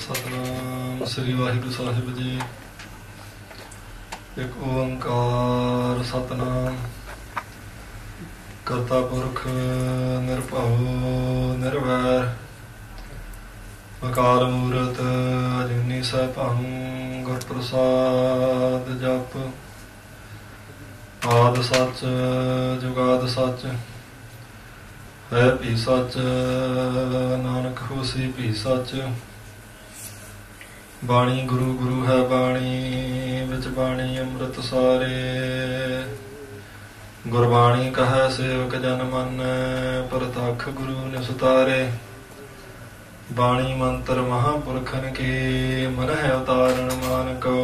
ਸਤਨਾਮ ਸ੍ਰੀ ਵਾਹਿਗੁਰੂ ਸਾਹਿਬ ਜੀ। ਇੱਕ ਓੰਕਾਰ ਸਤਨਾਮ ਕਰਤਾ ਪੁਰਖ ਨਿਰਭਉ ਨਿਰਵੈਰ ਅਕਾਲ ਮੂਰਤ ਅਜੂਨੀ ਸੈਭੰ ਗੁਰ ਪ੍ਰਸਾਦ ਜਪ। ਆਦਿ ਸੱਚ ਜੁਗਾਦਿ ਸੱਚ ਹੈ ਭੀ ਸੱਚ ਨਾਨਕ ਹੋਸੀ ਭੀ ਸੱਚ। ਬਾਣੀ ਗੁਰੂ ਗੁਰੂ ਹੈ ਬਾਣੀ ਵਿੱਚ ਬਾਣੀ ਅੰਮ੍ਰਿਤ ਸਾਰੇ। ਗੁਰਬਾਣੀ ਕਹੈ ਸੇਵਕ ਜਨ ਮੰਨੈ ਪ੍ਰਤੱਖ ਗੁਰੂ ਨਿਸਤਾਰੇ। ਬਾਣੀ ਮੰਤਰ ਮਹਾਂਪੁਰਖਨ ਕੀ ਮਨਹਿ ਉਤਾਰਨ ਮਾਨ ਕੋ।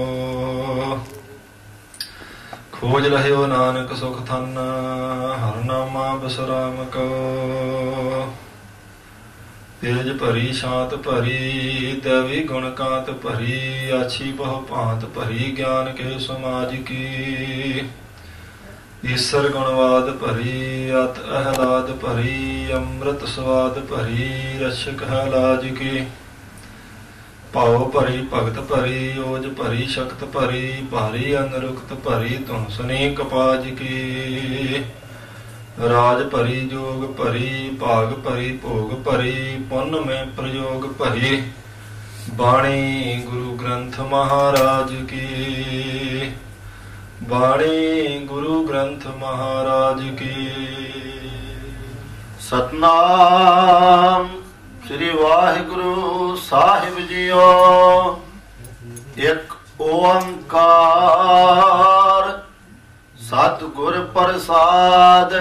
ਖੋਜ ਰਹਿਓ ਨਾਨਕ ਸੁਖ ਥਨ ਹਰ ਨਾਮਾ ਬਿਸਰਾਮ ਕੋ। ਤੇਜ ਭਰੀ ਸ਼ਾਂਤ ਭਰੀ ਦੇਵੀ ਗੁਣ ਕਾਂਤ ਭਰੀ। ਆਛੀ ਬਹੁ ਭਾਂਤ ਭਰੀ ਗਿਆਨ ਕੇ ਸਮਾਜ ਕੀ। ਈਸਰ ਗੁਣਵਾਦ ਭਰੀ ਅਤ ਅਹਲਾਦ ਭਰੀ। ਅੰਮ੍ਰਿਤ ਸਵਾਦ ਭਰੀ ਰਸ਼ਕ ਹੈ ਲਾਜ ਕੀ। ਭਾਉ ਭਰੀ ਭਗਤ ਭਰੀ ਓਜ ਭਰੀ ਸ਼ਕਤ ਭਰੀ। ਭਾਰੀ ਅਨਰੁਕਤ ਭਰੀ ਧੁਨ ਸੁਨੀ ਕਪਾਜ ਕੀ। ਰਾਜ ਭਰੀ ਜੋਗ ਭਰੀ ਭਾਗ ਭਰੀ ਭੋਗ ਭਰੀ। ਪੁੰਨ ਮੈਂ ਪ੍ਰਯੋਗ ਭਰੀ ਬਾਣੀ ਗੁਰੂ ਗ੍ਰੰਥ ਮਹਾਰਾਜ ਕੀ। ਬਾਣੀ ਗੁਰੂ ਗ੍ਰੰਥ ਮਹਾਰਾਜ ਕੀ। ਸਤਨਾਮ ਸ੍ਰੀ ਵਾਹਿਗੁਰੂ ਸਾਹਿਬ ਜੀਓ। ਇੱਕ ਓੰਕਾਰ ਸਤਿਗੁਰ ਪ੍ਰਸਾਦ।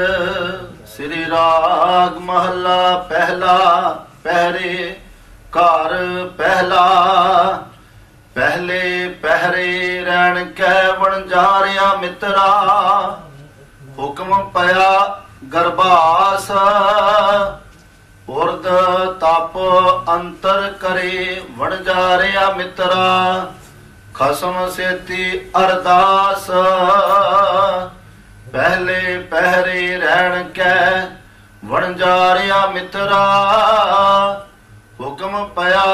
ਸ੍ਰੀ ਰਾਗ ਮਹੱਲਾ ਪਹਿਲਾ। ਪਹਿਰੇ ਘਰ ਪਹਿਲਾ। ਪਹਿਲੇ ਪਹਿਰੇ ਰਹਿਣ ਕੈ ਵਣਜਾਰਿਆ ਮਿੱਤਰਾ। ਹੁਕਮ ਪਿਆ ਗਰਭਾਸ ਉਰਦ ਤਪ ਅੰਤਰ ਕਰੇ ਵਣਜਾਰਿਆ ਮਿੱਤਰਾ। ਖਸਮ ਸੇਤੀ ਅਰਦਾਸ ਪਹਿਲੇ ਪਹਿਰੇ ਰਹਿਣ ਕੈ ਵਣਜਾਰਿਆ ਮਿੱਤਰਾ। ਹੁਕਮ ਪਿਆ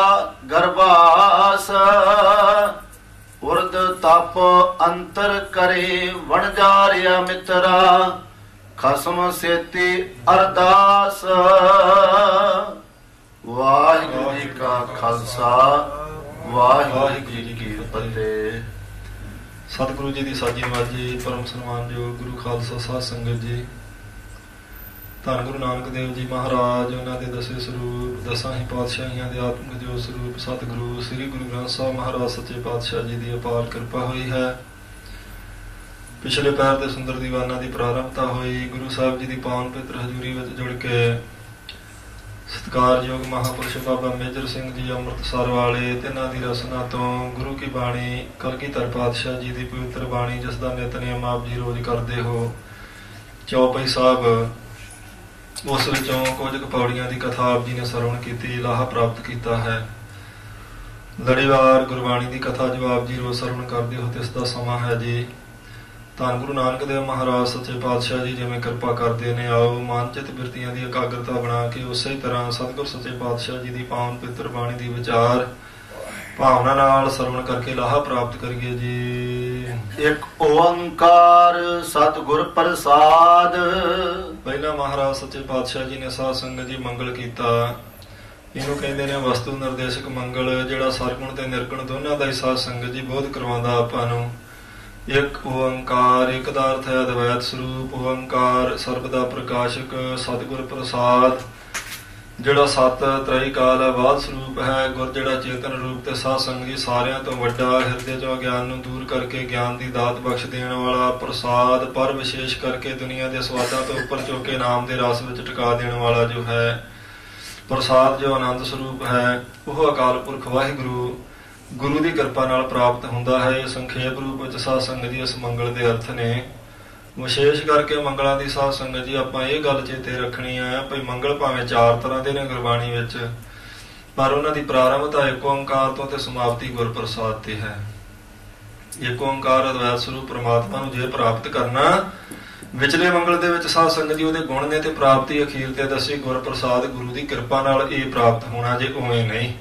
ਗਰਭਾਸ ਉਰਦ ਤਪ ਅੰਤਰ ਕਰੇ ਵਣਜਾਰਿਆ ਮਿੱਤਰਾ। ਖਸਮ ਸੇਤੀ ਅਰਦਾਸ। ਵਾਹਿਗੁਰੂ ਜੀ ਕਾ ਖਾਲਸਾ ਵਾਹਿਗੁਰੂ ਜੀ ਕੀ ਫਤਿਹ। ਸਤਿਗੁਰੂ ਜੀ ਦੀ ਸਾਜੀ ਨਵਾਜੀ ਪਰਮ ਸਨਮਾਨਯੋਗ ਗੁਰੂ ਖਾਲਸਾ ਸਾਧ ਸੰਗਤ ਜੀ। ਧੰਨ ਗੁਰੂ ਨਾਨਕ ਦੇਵ ਜੀ ਮਹਾਰਾਜ ਉਹਨਾਂ ਦੇ ਦਸੇ ਸਰੂਪ ਦਸਾਂ ਹੀ ਪਾਤਸ਼ਾਹੀਆਂ ਦੇ ਆਤਮਿਕ ਜੋ ਸਰੂਪ ਸਤਿਗੁਰੂ ਸ੍ਰੀ ਗੁਰੂ ਗ੍ਰੰਥ ਸਾਹਿਬ ਮਹਾਰਾਜ ਸੱਚੇ ਪਾਤਸ਼ਾਹ ਜੀ ਦੀ ਅਪਾਰ ਕਿਰਪਾ ਹੋਈ ਹੈ। ਪਿਛਲੇ ਪੈਰ ਦੇ ਸੁੰਦਰ ਦੀਵਾਨਾਂ ਦੀ ਪ੍ਰਾਰੰਭਤਾ ਹੋਈ। ਗੁਰੂ ਸਾਹਿਬ ਜੀ ਦੀ ਪਾਵਨ ਪਵਿੱਤਰ ਹਜ਼ੂਰੀ ਵਿੱਚ ਜੁੜ ਕੇ ਸਤਿਕਾਰਯੋਗ ਮਹਾਂਪੁਰਸ਼ ਬਾਬਾ ਮੇਜਰ ਸਿੰਘ ਜੀ ਅੰਮ੍ਰਿਤਸਰ ਵਾਲੇ ਤਿੰਨਾਂ ਦੀ ਰਸਨਾ ਤੋਂ ਗੁਰੂ ਕੀ ਬਾਣੀ ਕਲਗੀਧਰ ਪਾਤਸ਼ਾਹ ਜੀ ਦੀ ਪਵਿੱਤਰ ਬਾਣੀ ਜਿਸ ਦਾ ਨਿਤਨੇਮ ਆਪ ਜੀ ਰੋਜ਼ ਕਰਦੇ ਹੋ ਚੌਪਈ ਸਾਹਿਬ, ਉਸ ਵਿੱਚੋਂ ਕੁਝ ਕੁ ਪੌੜੀਆਂ ਦੀ ਕਥਾ ਆਪ ਜੀ ਨੇ ਸਰਵਣ ਕੀਤੀ, ਲਾਹਾ ਪ੍ਰਾਪਤ ਕੀਤਾ ਹੈ। ਲੜੀਵਾਰ ਗੁਰਬਾਣੀ ਦੀ ਕਥਾ ਜੋ ਆਪ ਜੀ ਰੋਜ਼ ਸਰਵਣ ਕਰਦੇ ਹੋ ਤੇ ਇਸ ਦਾ ਸਮਾਂ ਹੈ ਜੀ। ਧੰਨ ਗੁਰੂ ਨਾਨਕ ਦੇਵ ਮਹਾਰਾਜ ਸੱਚੇ ਪਾਤਸ਼ਾਹ ਜੀ ਜਿਵੇਂ ਕਿਰਪਾ ਕਰਦੇ ਨੇ, ਆਓ ਮਾਨਚਿਤ ਬਿਰਤੀਆਂ ਦੀ ਇਕਾਗਰਤਾ ਬਣਾ ਕੇ ਉਸੇ ਤਰ੍ਹਾਂ ਸਤਿਗੁਰ ਸੱਚੇ ਪਾਤਸ਼ਾਹ ਜੀ ਦੀ ਪਾਵਨ ਪਵਿੱਤਰ ਬਾਣੀ ਦੀ ਵਿਚਾਰ ਭਾਵਨਾ ਨਾਲ ਸਰਵਣ ਕਰਕੇ ਲਾਹਾ ਪ੍ਰਾਪਤ ਕਰੀਏ ਜੀ। ਇੱਕ ਓੰਕਾਰ ਸਤਿਗੁਰ ਪ੍ਰਸਾਦ। ਪਹਿਲਾਂ ਮਹਾਰਾਜ ਸੱਚੇ ਪਾਤਸ਼ਾਹ ਜੀ ਨੇ ਸਾਧ ਸੰਗਤ ਜੀ ਮੰਗਲ ਕੀਤਾ। ਇਹਨੂੰ ਕਹਿੰਦੇ ਨੇ ਵਸਤੂ ਨਿਰਦੇਸ਼ਕ ਮੰਗਲ, ਜਿਹੜਾ ਸਰਗੁਣ ਤੇ ਨਿਰਗੁਣ ਦੋਨਾਂ ਦਾ ਹੀ ਸਾਧ ਸੰਗਤ ਜੀ ਬੋਧ ਕਰਵਾਉਂਦਾ ਆਪਾਂ ਨੂੰ। ਇੱਕ ਓੰਕਾਰ, ਇੱਕ ਦਾ ਅਰਥ ਹੈ ਅਦਵੈਤ ਸਰੂਪ। ਓੰਕਾਰ ਸਰਬ ਦਾ ਪ੍ਰਕਾਸ਼ਕ ਸਤਿਗੁਰ ਪ੍ਰਸਾਦ, ਜਿਹੜਾ ਸਤ ਤ੍ਰੈ ਕਾਲ ਹੈ ਬਾਦ ਸਰੂਪ ਹੈ। ਗੁਰ ਜਿਹੜਾ ਚੇਤਨ ਰੂਪ ਤੇ ਸਾਧ ਸੰਗਤ ਜੀ ਸਾਰਿਆਂ ਤੋਂ ਵੱਡਾ, ਹਿਰਦੇ ਚੋਂ ਗਿਆਨ ਨੂੰ ਦੂਰ ਕਰਕੇ ਗਿਆਨ ਦੀ ਦਾਤ ਬਖਸ਼ ਦੇਣ ਵਾਲਾ। ਪ੍ਰਸਾਦ ਪਰ ਵਿਸ਼ੇਸ਼ ਕਰਕੇ ਦੁਨੀਆ ਦੇ ਸਵਾਦਾਂ ਤੋਂ ਉੱਪਰ ਚੁੱਕ ਕੇ ਨਾਮ ਦੇ ਰਸ ਵਿੱਚ ਟਿਕਾ ਦੇਣ ਵਾਲਾ ਜੋ ਹੈ। ਪ੍ਰਸਾਦ ਜੋ ਆਨੰਦ ਸਰੂਪ ਹੈ ਉਹ ਅਕਾਲ ਪੁਰਖ ਵਾਹਿਗੁਰੂ ਗੁਰੂ ਦੀ ਕਿਰਪਾ ਨਾਲ ਪ੍ਰਾਪਤ ਹੁੰਦਾ ਹੈ। ਸੰਖੇਪ ਰੂਪ ਵਿੱਚ ਸਾਧ ਸੰਗਤ ਜੀ ਇਸ ਮੰਗਲ ਦੇ ਅਰਥ ਨੇ। ਵਿਸ਼ੇਸ਼ ਕਰਕੇ ਮੰਗਲਾਂ ਦੀ ਸਾਧ ਸੰਗਤ ਜੀ ਆਪਾਂ ਇਹ ਗੱਲ ਚੇਤੇ ਰੱਖਣੀ ਹੈ ਭਈ ਮੰਗਲ ਭਾਵੇਂ ਚਾਰ ਤਰ੍ਹਾਂ ਦੇ ਨੇ ਗੁਰਬਾਣੀ ਵਿੱਚ, ਪਰ ਉਹਨਾਂ ਦੀ ਪ੍ਰਾਰੰਭਤਾ ਇੱਕ ਓੰਕਾਰ ਤੋਂ ਤੇ ਸਮਾਪਤੀ ਗੁਰ ਪ੍ਰਸਾਦ ਤੇ ਹੈ। ਇੱਕ ਓੰਕਾਰ ਅਦਵੈਤ ਸਰੂਪ ਪ੍ਰਮਾਤਮਾ ਨੂੰ ਜੇ ਪ੍ਰਾਪਤ ਕਰਨਾ, ਵਿਚਲੇ ਮੰਗਲ ਦੇ ਵਿੱਚ ਸਾਧ ਸੰਗਤ ਜੀ ਉਹਦੇ ਗੁਣ ਨੇ ਤੇ ਪ੍ਰਾਪਤੀ ਅਖੀਰ ਤੇ ਦੱਸੀ ਗੁਰ ਪ੍ਰਸਾਦ ਗੁਰੂ ਦੀ ਕਿਰਪਾ ਨਾਲ ਇਹ ਪ੍ਰਾਪਤ ਹੋਣਾ, ਜੇ ਉਵੇਂ ਨਹੀਂ।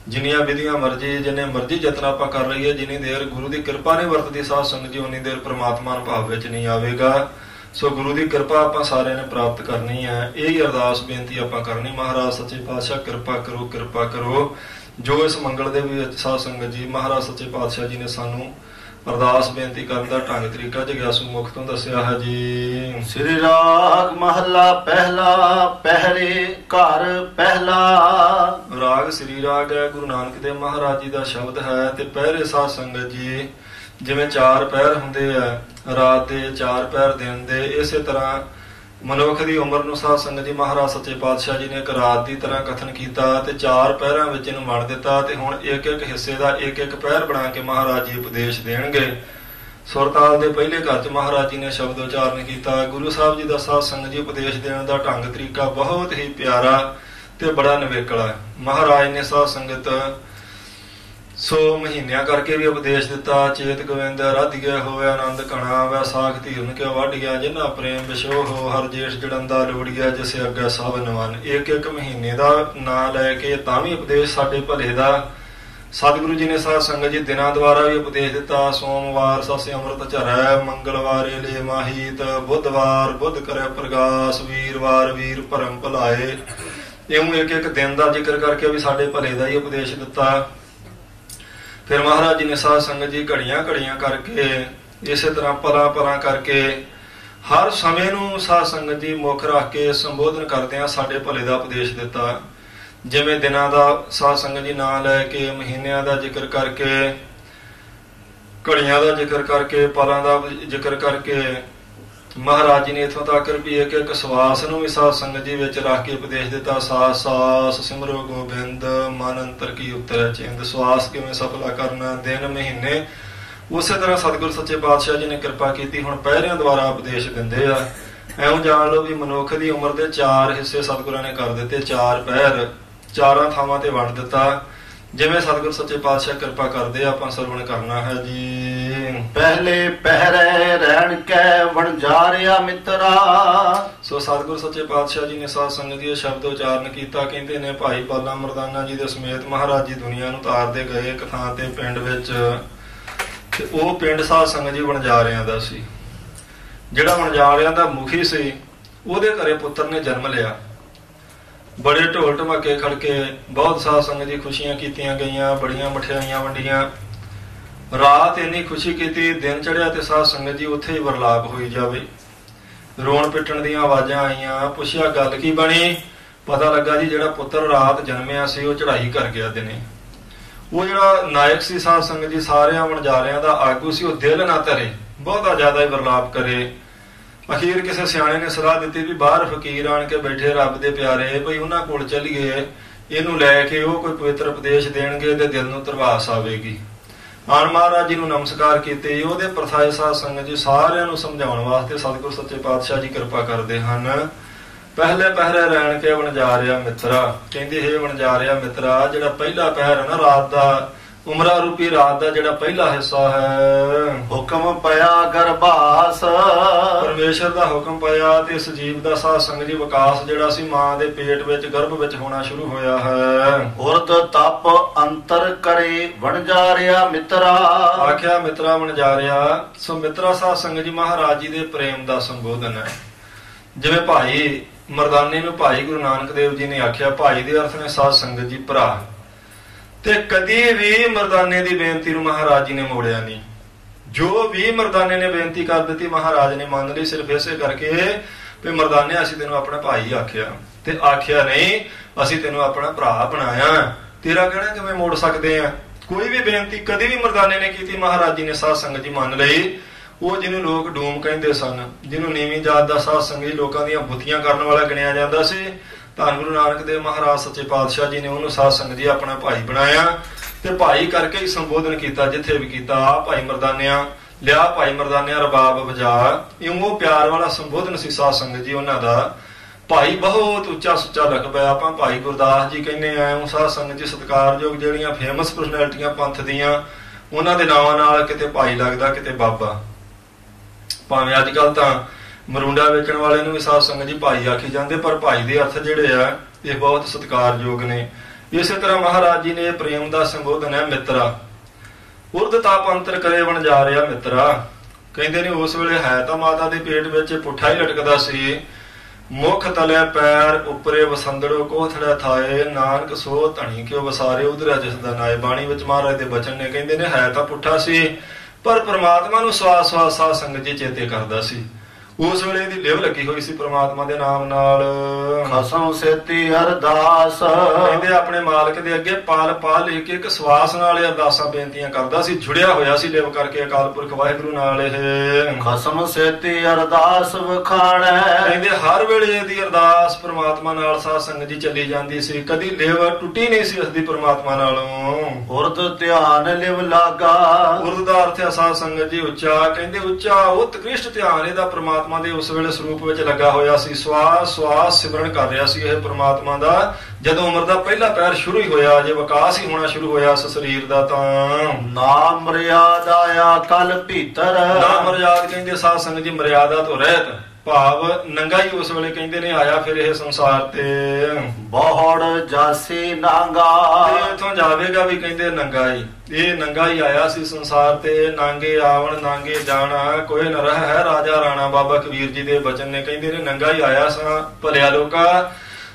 ਜਿੰਨੀਆਂ ਵਿਧੀਆਂ ਮਰਜੀ ਜਿੰਨੇ ਮਰਜੀ ਯਤਨ ਆਪਾਂ ਕਰ ਲਈਏ, ਜਿੰਨੀ ਦੇਰ ਗੁਰੂ ਦੀ ਕਿਰਪਾ ਨਹੀਂ ਵਰਤਦੀ ਸਾਧ ਸੰਗਤ ਜੀ ਉਨੀ ਦੇਰ ਪ੍ਰਮਾਤਮਾ ਨੂੰ ਭਾਵ ਵਿੱਚ ਨਹੀਂ ਆਵੇਗਾ। ਸੋ ਗੁਰੂ ਦੀ ਕਿਰਪਾ ਆਪਾਂ ਸਾਰਿਆਂ ਨੇ ਪ੍ਰਾਪਤ ਕਰਨੀ ਹੈ। ਇਹ ਹੀ ਅਰਦਾਸ ਬੇਨਤੀ ਆਪਾਂ ਕਰਨੀ, ਮਹਾਰਾਜ ਸੱਚੇ ਪਾਤਸ਼ਾਹ ਕਿਰਪਾ ਕਰੋ, ਕਿਰਪਾ ਕਰੋ। ਜੋ ਇਸ ਮੰਗਲ ਦੇ ਵਿੱਚ ਸਾਧ ਸੰਗਤ ਜੀ ਮਹਾਰਾਜ ਸੱਚੇ ਪਾਤਸ਼ਾਹ ਜੀ ਨੇ ਸਾਨੂੰ ਅਰਦਾਸ ਬੇਨਤੀ ਕਰਨ ਦਾ ਢੰਗ ਤਰੀਕਾ ਜਗਿਆਸੂ ਮੁਖ ਤੋਂ ਦੱਸਿਆ ਹੈ ਜੀ। ਸ੍ਰੀ ਰਾਗ ਮਹੱਲਾ ਪਹਿਲਾ, ਪਹਿਰੇ ਘਰ ਪਹਿਲਾ। ਰਾਗ ਸ੍ਰੀ ਰਾਗ ਹੈ, ਗੁਰੂ ਨਾਨਕ ਦੇਵ ਮਹਾਰਾਜ ਜੀ ਦਾ ਸ਼ਬਦ ਹੈ। ਤੇ ਪਹਿਰੇ ਸਾਧ ਸੰਗਤ ਜੀ ਜਿਵੇਂ 4 ਪਹਿਰ ਹੁੰਦੇ ਆ, ਰਾਤ ਦੇ 4 ਪਹਿਰ ਦਿਨ ਦੇ, ਇਸੇ ਤਰ੍ਹਾਂ ਮਨੁੱਖ ਦੀ ਉਮਰ ਨੂੰ ਸਾਧ ਸੰਗਤ ਜੀ ਮਹਾਰਾਜ ਸੱਚੇ ਪਾਤਸ਼ਾਹ ਜੀ ਨੇ ਇੱਕ ਰਾਤ ਦੀ ਤਰ੍ਹਾਂ ਕਥਨ ਕੀਤਾ ਤੇ 4 ਪਹਿਰਾਂ ਵਿੱਚ ਇਹਨੂੰ ਵੰਡ ਦਿੱਤਾ। ਤੇ ਹੁਣ ਇੱਕ ਇੱਕ ਹਿੱਸੇ ਦਾ ਇੱਕ ਇੱਕ ਪਹਿਰ ਬਣਾ ਕੇ ਮਹਾਰਾਜ ਜੀ ਉਪਦੇਸ਼ ਦੇਣਗੇ। ਸੁਰਤਾਲ ਦੇ ਪਹਿਲੇ ਘਰ 'ਚ ਮਹਾਰਾਜ ਜੀ ਨੇ ਸ਼ਬਦ ਉਚਾਰਨ ਕੀਤਾ। ਗੁਰੂ ਸਾਹਿਬ ਜੀ ਦਾ ਸਾਧ ਸੰਗਤ ਜੀ ਉਪਦੇਸ਼ ਦੇਣ ਦਾ ਢੰਗ ਤਰੀਕਾ ਬਹੁਤ ਹੀ ਪਿਆਰਾ ਤੇ ਬੜਾ ਨਿਵੇਕਲਾ। ਮਹਾਰਾਜ ਨੇ ਸਾਧ ਸੰਗਤ ਸੋ ਮਹੀਨਿਆਂ ਕਰਕੇ ਵੀ ਉਪਦੇਸ਼ ਦਿੱਤਾ। ਚੇਤ ਗੋਬਿੰਦ ਰਾਧਿਆ ਹੋਵੇ ਆਨੰਦ ਕਣਾ, ਵੈਸਾਖ ਧੀਰਨ ਕਿਉ ਵਾਢੀਆ, ਜਿਨ੍ਹਾਂ ਪ੍ਰੇਮ ਵਿਸ਼ੋ ਹੋ ਹਰ ਜੇਠ ਜੜੰਦਾ ਲੋੜੀਆ, ਜਿਸੇ ਅੱਗੇ ਸਭ ਨਵਨ। ਇੱਕ ਇੱਕ ਮਹੀਨੇ ਦਾ ਨਾਂ ਲੈ ਕੇ ਤਾਂ ਵੀ ਉਪਦੇਸ਼ ਸਾਡੇ ਭਲੇ ਦਾ। ਸਤਿਗੁਰੂ ਜੀ ਨੇ ਸਾਧ ਸੰਗਤ ਜੀ ਦਿਨਾਂ ਦੁਆਰਾ ਵੀ ਉਪਦੇਸ਼ ਦਿੱਤਾ। ਸੋਮਵਾਰ ਸਸੇ ਅੰਮ੍ਰਿਤ ਝਰੈ, ਮੰਗਲਵਾਰੇ ਲੇ ਮਾਹੀਤ, ਬੁੱਧਵਾਰ ਬੁੱਧ ਕਰੇ ਪ੍ਰਗਾਸ, ਵੀਰਵਾਰ ਵੀਰ ਭਰਮ ਭੁਲਾਏ। ਇਉਂ ਇੱਕ ਇੱਕ ਦਿਨ ਦਾ ਜ਼ਿਕਰ ਕਰਕੇ ਵੀ ਸਾਡੇ ਭਲੇ ਦਾ ਹੀ ਉਪਦੇਸ਼ ਦਿੱਤਾ। ਫਿਰ ਮਹਾਰਾਜ ਜੀ ਨੇ ਸਾਧ ਸੰਗਤ ਜੀ ਘੜੀਆਂ ਘੜੀਆਂ ਕਰਕੇ ਇਸੇ ਤਰ੍ਹਾਂ ਪਲਾਂ ਪਲਾਂ ਕਰਕੇ ਹਰ ਸਮੇਂ ਨੂੰ ਸਾਧ ਸੰਗਤ ਜੀ ਮੁੱਖ ਰੱਖ ਕੇ ਸੰਬੋਧਨ ਕਰਦਿਆਂ ਸਾਡੇ ਭਲੇ ਦਾ ਉਪਦੇਸ਼ ਦਿੱਤਾ। ਜਿਵੇਂ ਦਿਨਾਂ ਦਾ ਸਾਧ ਸੰਗਤ ਜੀ ਨਾਂ ਲੈ ਕੇ, ਮਹੀਨਿਆਂ ਦਾ ਜ਼ਿਕਰ ਕਰਕੇ, ਘੜੀਆਂ ਦਾ ਜ਼ਿਕਰ ਕਰਕੇ, ਪਲਾਂ ਦਾ ਜ਼ਿਕਰ ਕਰਕੇ, ਮਹਾਰਾਜ ਜੀ ਨੇ ਇੱਥੋਂ ਤੱਕ ਵੀ ਇੱਕ ਇੱਕ ਸਵਾਸ ਨੂੰ ਵੀ ਸਾਧ ਸੰਗਤ ਜੀ ਵਿੱਚ ਰੱਖ ਕੇ ਉਪਦੇਸ਼ ਦਿੱਤਾ। ਸਾਸ ਸਾਸ ਸਿਮਰੋ ਗੋਬਿੰਦ, ਮਨ ਅੰਤਰ ਕੀ ਉਤਰੈ ਚਿੰਦ। ਸਵਾਸ ਕਿਵੇਂ ਸਫਲਾ ਕਰਨਾ, ਦਿਨ ਮਹੀਨੇ। ਉਸੇ ਤਰ੍ਹਾਂ ਸਤਿਗੁਰ ਸੱਚੇ ਪਾਤਸ਼ਾਹ ਜੀ ਨੇ ਕਿਰਪਾ ਕੀਤੀ, ਹੁਣ ਪਹਿਰਿਆਂ ਦੁਆਰਾ ਉਪਦੇਸ਼ ਦਿੰਦੇ ਆ। ਐਉਂ ਜਾਣ ਲਓ ਵੀ ਮਨੁੱਖ ਦੀ ਉਮਰ ਦੇ 4 ਹਿੱਸੇ ਸਤਿਗੁਰਾਂ ਨੇ ਕਰ ਦਿੱਤੇ। 4 ਪਹਿਰ 4 ਥਾਵਾਂ ਤੇ ਵੰਡ ਦਿੱਤਾ। ਜਿਵੇਂ ਸਤਿਗੁਰ ਸੱਚੇ ਪਾਤਸ਼ਾਹ ਕਿਰਪਾ ਕਰਦੇ ਆ ਆਪਾਂ ਸਰਵਣ ਕਰਨਾ ਹੈ ਜੀ। ਪਹਿਲੇ ਪਹਿਰੇ ਰਹਿਣ ਕੈ ਵਣਜਾਰਿਆ ਮਿੱਤਰਾ। ਸੋ ਸਤਿਗੁਰ ਸੱਚੇ ਪਾਤਸ਼ਾਹ ਜੀ ਨੇ ਸਾਧ ਸੰਗਤ ਜੀ ਇਹ ਸ਼ਬਦ ਉਚਾਰਨ ਕੀਤਾ। ਕਹਿੰਦੇ ਨੇ ਭਾਈ ਪਾਲਾ ਮਰਦਾਨਾ ਜੀ ਦੇ ਸਮੇਤ ਮਹਾਰਾਜ ਜੀ ਦੁਨੀਆ ਨੂੰ ਤਾਰਦੇ ਗਏ ਇੱਕ ਥਾਂ ਤੇ ਪਿੰਡ ਵਿੱਚ। ਤੇ ਉਹ ਪਿੰਡ ਸਾਧ ਸੰਗਤ ਜੀ ਵਣਜਾਰਿਆਂ ਦਾ ਸੀ। ਜਿਹੜਾ ਵਣਜਾਰਿਆਂ ਦਾ ਮੁਖੀ ਸੀ ਉਹਦੇ ਘਰੇ ਪੁੱਤਰ ਨੇ ਜਨਮ ਲਿਆ। ਬੜੇ ਢੋਲ ਢਮਾਕੇ ਖੜਕੇ, ਬਹੁਤ ਸਾਧ ਸੰਗਤ ਜੀ ਖੁਸ਼ੀਆਂ ਕੀਤੀਆਂ ਗਈਆਂ, ਬੜੀਆਂ ਮਠਿਆਈਆਂ ਵੰਡੀਆਂ। ਰਾਤ ਇੰਨੀ ਖੁਸ਼ੀ ਕੀਤੀ, ਦਿਨ ਚੜਿਆ ਤੇ ਸਾਧ ਸੰਗਤ ਜੀ ਉੱਥੇ ਹੀ ਵਰਲਾਪ ਹੋਈ ਜਾਵੇ। ਰੋਣ ਪਿੱਟਣ ਦੀਆਂ ਆਵਾਜ਼ਾਂ ਆਈਆਂ। ਪੁੱਛਿਆ ਗੱਲ ਕੀ ਬਣੀ? ਪਤਾ ਲੱਗਾ ਜੀ ਜਿਹੜਾ ਪੁੱਤਰ ਰਾਤ ਜਨਮਿਆ ਸੀ ਉਹ ਚੜ੍ਹਾਈ ਕਰ ਗਿਆ ਦਿਨੇ। ਉਹ ਜਿਹੜਾ ਨਾਇਕ ਸੀ ਸਾਧ ਸੰਗਤ ਜੀ ਸਾਰਿਆਂ ਵਣਜਾਰਿਆਂ ਦਾ ਆਗੂ ਸੀ, ਉਹ ਦਿਲ ਨਾ ਧਰੇ, ਬਹੁਤਾ ਜ਼ਿਆਦਾ ਹੀ ਵਰਲਾਪ ਕਰੇ। ਅਖੀਰ ਕਿਸੇ ਸਿਆਣੇ ਨੇ ਸਲਾਹ ਦਿੱਤੀ ਵੀ ਬਾਹਰ ਫਕੀਰ ਆਣ ਕੇ ਬੈਠੇ ਰੱਬ ਦੇ ਪਿਆਰੇ, ਭਈ ਉਹਨਾਂ ਕੋਲ ਚੱਲੀਏ, ਇਹਨੂੰ ਲੈ ਕੇ ਉਹ ਕੋਈ ਪਵਿੱਤਰ ਉਪਦੇਸ਼ ਦੇਣਗੇ ਤੇ ਦਿਲ ਨੂੰ ਧਰਵਾਸ ਆਵੇਗੀ। ਆਣ ਮਹਾਰਾਜ ਜੀ ਨੂੰ ਨਮਸਕਾਰ ਕੀਤੇ। ਉਹਦੇ ਪ੍ਰਥਾਏ ਸਾਧ ਸੰਗਤ ਜੀ ਸਾਰਿਆਂ ਨੂੰ ਸਮਝਾਉਣ ਵਾਸਤੇ ਸਤਿਗੁਰ ਸੱਚੇ ਪਾਤਸ਼ਾਹ ਜੀ ਕਿਰਪਾ ਕਰਦੇ ਹਨ। ਪਹਿਲੇ ਪਹਿਰੇ ਰਹਿਣ ਕੇ ਵਣਜਾਰਿਆ ਮਿੱਤਰਾ। ਕਹਿੰਦੇ ਹੇ ਵਣਜਾਰਿਆ ਮਿੱਤਰਾ, ਜਿਹੜਾ ਪਹਿਲਾ ਪਹਿਰ ਹੈ ਨਾ ਰਾਤ ਦਾ, ਉਮਰਾ ਰੂਪੀ ਰਾਤ ਦਾ ਜਿਹੜਾ ਪਹਿਲਾ ਹਿੱਸਾ ਹੈ, ਹੁਕਮ ਪਿਆ ਗਰਭਾਸ। ਪਰਮੇਸ਼ਰ ਦਾ ਹੁਕਮ ਪਿਆ ਤੇ ਇਸ ਜੀਵ ਦਾ ਸਾਧ ਸੰਗਤ ਜੀ ਵਿਕਾਸ ਜਿਹੜਾ ਸੀ ਮਾਂ ਦੇ ਪੇਟ ਵਿੱਚ ਗਰਭ ਵਿੱਚ ਹੋਣਾ ਸ਼ੁਰੂ ਹੋਇਆ ਹੈ। ਉਰਦ ਤਪ ਅੰਤਰ ਕਰੇ ਵਣਜਾਰਿਆ ਮਿੱਤਰਾ। ਆਖਿਆ ਮਿੱਤਰਾ ਵਣਜਾਰਿਆ। ਸੋ ਮਿੱਤਰਾ ਸਾਧ ਸੰਗਤ ਜੀ ਮਹਾਰਾਜ ਜੀ ਦੇ ਪ੍ਰੇਮ ਦਾ ਸੰਬੋਧਨ ਹੈ। ਜਿਵੇਂ ਭਾਈ ਮਰਦਾਨੇ ਨੂੰ ਭਾਈ ਗੁਰੂ ਨਾਨਕ ਦੇਵ ਜੀ ਨੇ ਆਖਿਆ। ਭਾਈ ਦੇ ਅਰਥ ਨੇ ਸਾਧ ਸੰਗਤ ਜੀ ਭਰਾ। ਤੇ ਕਦੀ ਵੀ ਮਰਦਾਨੇ ਦੀ ਬੇਨਤੀ ਨੂੰ ਮਹਾਰਾਜ ਜੀ ਨੇ ਮੋੜਿਆ ਨਹੀਂ। ਜੋ ਵੀ ਮਰਦਾਨੇ ਨੇ ਬੇਨਤੀ ਕਰ ਦਿੱਤੀ ਮਹਾਰਾਜ ਨੇ ਮੰਨ ਲਈ, ਸਿਰਫ ਇਸੇ ਕਰਕੇ ਵੀ ਮਰਦਾਨੇ ਅਸੀਂ ਤੈਨੂੰ ਆਪਣਾ ਭਾਈ ਆਖਿਆ ਤੇ ਆਖਿਆ ਨਹੀਂ ਅਸੀਂ ਤੈਨੂੰ ਆਪਣਾ ਭਰਾ ਬਣਾਇਆ। ਤੇਰਾ ਕਹਿਣਾ ਕਿਵੇਂ ਮੋੜ ਸਕਦੇ ਆ? ਕੋਈ ਵੀ ਬੇਨਤੀ ਕਦੀ ਵੀ ਮਰਦਾਨੇ ਨੇ ਕੀਤੀ ਮਹਾਰਾਜ ਜੀ ਨੇ ਸਾਧ ਸੰਗਤ ਜੀ ਮੰਨ ਲਈ। ਉਹ ਜਿਹਨੂੰ ਲੋਕ ਡੂਮ ਕਹਿੰਦੇ ਸਨ, ਜਿਹਨੂੰ ਨੀਵੀਂ ਜਾਤ ਦਾ ਸਾਧ ਸੰਗਤ ਜੀ ਲੋਕਾਂ ਦੀਆਂ ਬੁੱਧੀਆਂ ਕਰਨ ਵਾਲਾ ਗਿਣਿਆ ਜਾਂਦਾ ਸੀ, ਧੰਨ ਗੁਰੂ ਨਾਨਕ ਦੇਵ ਮਹਾਰਾਜ ਸੱਚੇ ਪਾਤਸ਼ਾਹ ਜੀ ਨੇ ਉਹਨੂੰ ਸਾਧ ਸੰਗਤ ਜੀ ਆਪਣਾ ਭਾਈ ਬਣਾਇਆ ਤੇ ਭਾਈ ਕਰਕੇ ਹੀ ਸੰਬੋਧਨ ਕੀਤਾ ਜਿੱਥੇ ਵੀ ਕੀਤਾ। ਆ ਭਾਈ ਮਰਦਾਨਿਆਂ, ਲਿਆ ਭਾਈ ਮਰਦਾਨਿਆਂ ਰਬਾਬ ਵਜਾ। ਇਉਂ ਉਹ ਪਿਆਰ ਵਾਲਾ ਸੰਬੋਧਨ ਸੀ ਸਾਧ ਸੰਗਤ ਜੀ ਉਹਨਾਂ ਦਾ। ਭਾਈ ਬਹੁਤ ਉੱਚਾ ਸੁੱਚਾ ਲਕਬਾ। ਆਪਾਂ ਭਾਈ ਗੁਰਦਾਸ ਜੀ ਕਹਿੰਦੇ ਆ। ਉਹ ਸਾਧ ਸੰਗਤ ਜੀ ਸਤਿਕਾਰਯੋਗ ਜਿਹੜੀਆਂ ਫੇਮਸ ਪਰਸਨੈਲਿਟੀਆਂ ਪੰਥ ਦੀਆਂ, ਉਹਨਾਂ ਦੇ ਨਾਵਾਂ ਨਾਲ ਕਿਤੇ ਭਾਈ ਲੱਗਦਾ ਕਿਤੇ ਬਾਬਾ। ਭਾਵੇਂ ਅੱਜ ਕੱਲ ਤਾਂ ਮਰੂੰਡਾ ਵੇਚਣ ਵਾਲੇ ਨੂੰ ਵੀ ਸਾਧ ਸੰਗਤ ਜੀ ਭਾਈ ਆਖੀ ਜਾਂਦੇ, ਪਰ ਭਾਈ ਦੇ ਅਰਥ ਜਿਹੜੇ ਆ ਇਹ ਬਹੁਤ ਸਤਿਕਾਰਯੋਗ ਨੇ। ਇਸੇ ਤਰ੍ਹਾਂ ਮਹਾਰਾਜ ਜੀ ਨੇ ਪ੍ਰੇਮ ਦਾ ਸੰਬੋਧਨ ਹੈ ਮਿੱਤਰਾ। ਉਰਦ ਤਾਪ ਅੰਤਰ ਕਰੇ ਵਣਜਾਰਿਆ ਮਿੱਤਰਾ। ਕਹਿੰਦੇ ਨੇ ਉਸ ਵੇਲੇ ਹੈ ਤਾਂ ਮਾਤਾ ਦੇ ਪੇਟ ਵਿੱਚ ਪੁੱਠਾ ਹੀ ਲਟਕਦਾ ਸੀ। ਮੁਖ ਤਲੇ ਪੈਰ ਉਪਰੇ ਵਸੰਦੜੋ ਕੋਥੜਾ ਥਾਏ, ਨਾਨਕ ਸੋ ਧਣੀ ਕਿਉ ਵਸਾਰੇ ਉਧਰਾ ਜਿਸ ਦਾ ਨਾਏ। ਬਾਣੀ ਵਿੱਚ ਮਹਾਰਾਜ ਦੇ ਬਚਨ ਨੇ, ਕਹਿੰਦੇ ਨੇ ਹੈ ਤਾਂ ਪੁੱਠਾ ਸੀ ਪਰ ਪ੍ਰਮਾਤਮਾ ਨੂੰ ਸਵਾਸ ਸਵਾਸ ਸਾਧ ਸੰਗਤ ਜੀ ਚੇਤੇ ਕਰਦਾ ਸੀ। ਉਸ ਵੇਲੇ ਦੀ ਲਿਵ ਲੱਗੀ ਹੋਈ ਸੀ ਪ੍ਰਮਾਤਮਾ ਦੇ ਨਾਮ ਨਾਲ। ਖਸਮ ਸੇਤੀ ਅਰਦਾਸ, ਕਹਿੰਦੇ ਆਪਣੇ ਮਾਲਕ ਦੇ ਅੱਗੇ ਪਾਲ ਪਾਲ ਇੱਕ ਸਵਾਸ ਨਾਲ ਅਰਦਾਸਾਂ ਬੇਨਤੀਆਂ ਕਰਦਾ ਸੀ। ਜੁੜਿਆ ਹੋਇਆ ਸੀ ਲਿਵ ਕਰਕੇ ਅਕਾਲ ਪੁਰਖ ਵਾਹਿਗੁਰੂ ਨਾਲ। ਇਹ ਖਸਮ ਸੇਤੀ ਅਰਦਾਸ ਵਖਾਣੈ, ਕਹਿੰਦੇ ਹਰ ਵੇਲੇ ਇਹਦੀ ਅਰਦਾਸ ਪ੍ਰਮਾਤਮਾ ਨਾਲ ਸਾਧ ਸੰਗਤ ਜੀ ਚੱਲੀ ਜਾਂਦੀ ਸੀ। ਕਦੀ ਲਿਵ ਟੁੱਟੀ ਨਹੀਂ ਸੀ ਇਸਦੀ ਪ੍ਰਮਾਤਮਾ ਨਾਲੋਂ। ਉਰਦ ਧਿਆਨ ਲਿਵ ਲਾਗਾ, ਉਰਦ ਦਾ ਅਰਥ ਹੈ ਸਾਧ ਸੰਗਤ ਜੀ ਉੱਚਾ। ਕਹਿੰਦੇ ਉੱਚਾ ਉਤਕ੍ਰਿਸ਼ਟ ਧਿਆਨ ਇਹਦਾ ਪ੍ਰਮਾਤਮਾ ਦੇ ਉਸ ਵੇਲੇ ਸਰੂਪ ਵਿੱਚ ਲੱਗਾ ਹੋਇਆ ਸੀ। ਸਵਾਸ ਸਵਾਸ ਸਿਮਰਨ ਕਰ ਰਿਹਾ ਸੀ ਇਹ ਪ੍ਰਮਾਤਮਾ ਦਾ। ਜਦੋਂ ਉਮਰ ਦਾ ਪਹਿਲਾ ਪੈਰ ਸ਼ੁਰੂ ਹੀ ਹੋਇਆ, ਜੇ ਵਿਕਾਸ ਹੀ ਹੋਣਾ ਸ਼ੁਰੂ ਹੋਇਆ ਇਸ ਸਰੀਰ ਦਾ, ਤਾਂ ਨਾਮ ਮਰਿਆਦਾ ਅਕਲ ਭੀਤਰ। ਨਾਮ ਮਰਿਆਦਾ ਕਹਿੰਦੇ ਸਾਧ ਸੰਗਤ ਜੀ ਮਰਿਆਦਾ ਤੋਂ ਰਹਿਤ, ਭਾਵ ਨੰਗਾ ਹੀ ਉਸ ਵੇਲੇ ਕਹਿੰਦੇ ਨੇ ਆਇਆ ਫਿਰ ਇਹ ਸੰਸਾਰ ਤੇ। ਬਹੁੜ ਜਾਸੀ ਨਾਂਗਾ, ਇਥੋਂ ਜਾਵੇਗਾ ਵੀ ਕਹਿੰਦੇ ਨੰਗਾ ਹੀ। ਇਹ ਨੰਗਾ ਹੀ ਆਇਆ ਸੀ ਸੰਸਾਰ ਤੇ। ਨਾਂਗੇ ਆਵਣ ਨਾਂਗੇ ਜਾਣਾ, ਕੋਈ ਨ ਰਹਿ ਹੈ ਰਾਜਾ ਰਾਣਾ। ਬਾਬਾ ਕਬੀਰ ਜੀ ਦੇ ਬਚਨ ਨੇ, ਕਹਿੰਦੇ ਨੇ ਨੰਗਾ ਹੀ ਆਇਆ ਸਾਂ ਭਲਿਆ ਲੋਕਾ,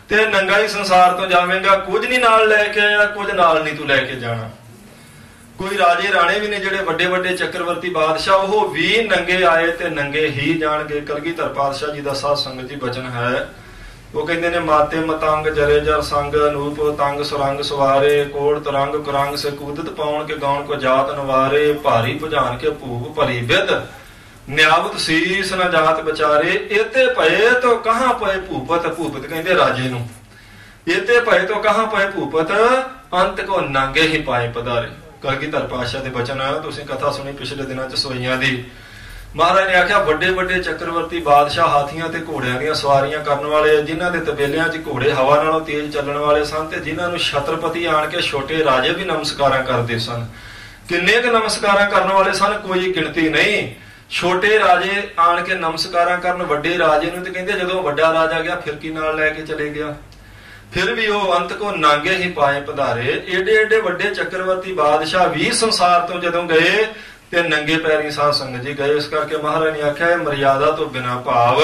ਤੇ ਨੰਗਾ ਹੀ ਸੰਸਾਰ ਤੋਂ ਜਾਵੇਂਗਾ। ਕੁਝ ਨਹੀਂ ਨਾਲ ਲੈ ਕੇ ਆਇਆ, ਕੁਝ ਨਾਲ ਨਹੀਂ ਤੂੰ ਲੈ ਕੇ ਜਾਣਾ। ਕੋਈ ਰਾਜੇ ਰਾਣੇ ਵੀ ਨੇ ਜਿਹੜੇ ਵੱਡੇ ਵੱਡੇ ਚੱਕਰਵਰਤੀ ਬਾਦਸ਼ਾਹ, ਉਹ ਵੀ ਨੰਗੇ ਆਏ ਤੇ ਨੰਗੇ ਹੀ ਜਾਣਗੇ। ਕਲਗੀਧਰ ਪਾਤਸ਼ਾਹ ਜੀ ਦਾ ਸਾਧ ਸੰਗਤ ਜੀ ਬਚਨ ਹੈ। ਉਹ ਕਹਿੰਦੇ ਨੇ ਮਾਤੇ ਮਤੰਗ ਜਰੇ ਜਰ ਸੰਗ, ਅਨੂਪ ਤੰਗ ਸੁਰੰਗ ਸਵਾਰੇ, ਕੋੜ ਤਰੰਗ ਕੁਰੰਗ ਸੇ ਕੂਦਤ ਪਾਉਣ ਕੇ ਗਾਉਣ ਕੋ ਜਾਤ ਨਵਾਰੇ, ਭਾਰੀ ਭੁਜਾਨ ਕੇ ਭੂਪ ਭਰੀ ਵਿਦ, ਨਿਆਵਤ ਸੀਸ ਨ ਜਾਤ ਵਿਚਾਰੇ। ਇਤੇ ਭਏ ਤੋ ਕਹਾਂ ਪਏ ਭੂਪਤ। ਭੂਪਤ ਕਹਿੰਦੇ ਰਾਜੇ ਨੂੰ। ਇਤੇ ਭਏ ਤੋ ਕਹਾਂ ਪਏ ਭੂਪਤ, ਅੰਤ ਕੋ ਨਾਂਗੇ ਹੀ ਪਾਏ ਪਧਾਰੇ। ਕਲਗੀਧਰ ਪਾਤਸ਼ਾਹ ਦੇ ਬਚਨ ਤੁਸੀਂ ਕਥਾ ਸੁਣੀ ਪਿਛਲੇ ਦਿਨਾਂ ਚ ਸੋਈਆਂ ਦੀ। ਮਹਾਰਾਜ ਨੇ ਆਖਿਆ ਵੱਡੇ ਵੱਡੇ ਚੱਕਰਵਰਤੀ ਬਾਦਸ਼ਾਹ ਹਾਥੀਆਂ ਤੇ ਘੋੜਿਆਂ ਦੀਆਂ ਸਵਾਰੀਆਂ ਕਰਨ ਵਾਲੇ, ਜਿਨ੍ਹਾਂ ਦੇ ਤਬੇਲਿਆਂ 'ਚ ਘੋੜੇ ਹਵਾ ਨਾਲੋਂ ਤੇਜ਼ ਚੱਲਣ ਵਾਲੇ ਸਨ, ਤੇ ਜਿਨ੍ਹਾਂ ਨੂੰ ਛਤਰਪਤੀ ਆਣ ਕੇ ਛੋਟੇ ਰਾਜੇ ਵੀ ਨਮਸਕਾਰਾਂ ਕਰਦੇ ਸਨ। ਕਿੰਨੇ ਕੁ ਨਮਸਕਾਰਾਂ ਕਰਨ ਵਾਲੇ ਸਨ, ਕੋਈ ਗਿਣਤੀ ਨਹੀਂ। ਛੋਟੇ ਰਾਜੇ ਆਣ ਕੇ ਨਮਸਕਾਰਾਂ ਕਰਨ ਵੱਡੇ ਰਾਜੇ ਨੂੰ, ਤੇ ਕਹਿੰਦੇ ਜਦੋਂ ਵੱਡਾ ਰਾਜਾ ਗਿਆ ਫਿਰ ਕੀ ਨਾਲ ਲੈ ਕੇ ਚਲੇ ਗਿਆ। ਫਿਰ ਵੀ ਉਹ ਅੰਤ ਕੋ ਨਾਂਗੇ ਹੀ ਪਾਏ ਪਧਾਰੇ। ਏਡੇ ਏਡੇ ਵੱਡੇ ਚੱਕਰਵਰਤੀ ਬਾਦਸ਼ਾਹ ਵੀ ਸੰਸਾਰ ਤੋਂ ਜਦੋਂ ਗਏ ਤੇ ਨੰਗੇ ਪੈਰੀ ਸਾਧ ਸੰਗਤ ਜੀ ਗਏ। ਇਸ ਕਰਕੇ ਮਹਾਰਾਜ ਨੇ ਆਖਿਆ ਇਹ ਮਰਿਆਦਾ ਤੋਂ ਬਿਨਾਂ, ਭਾਵ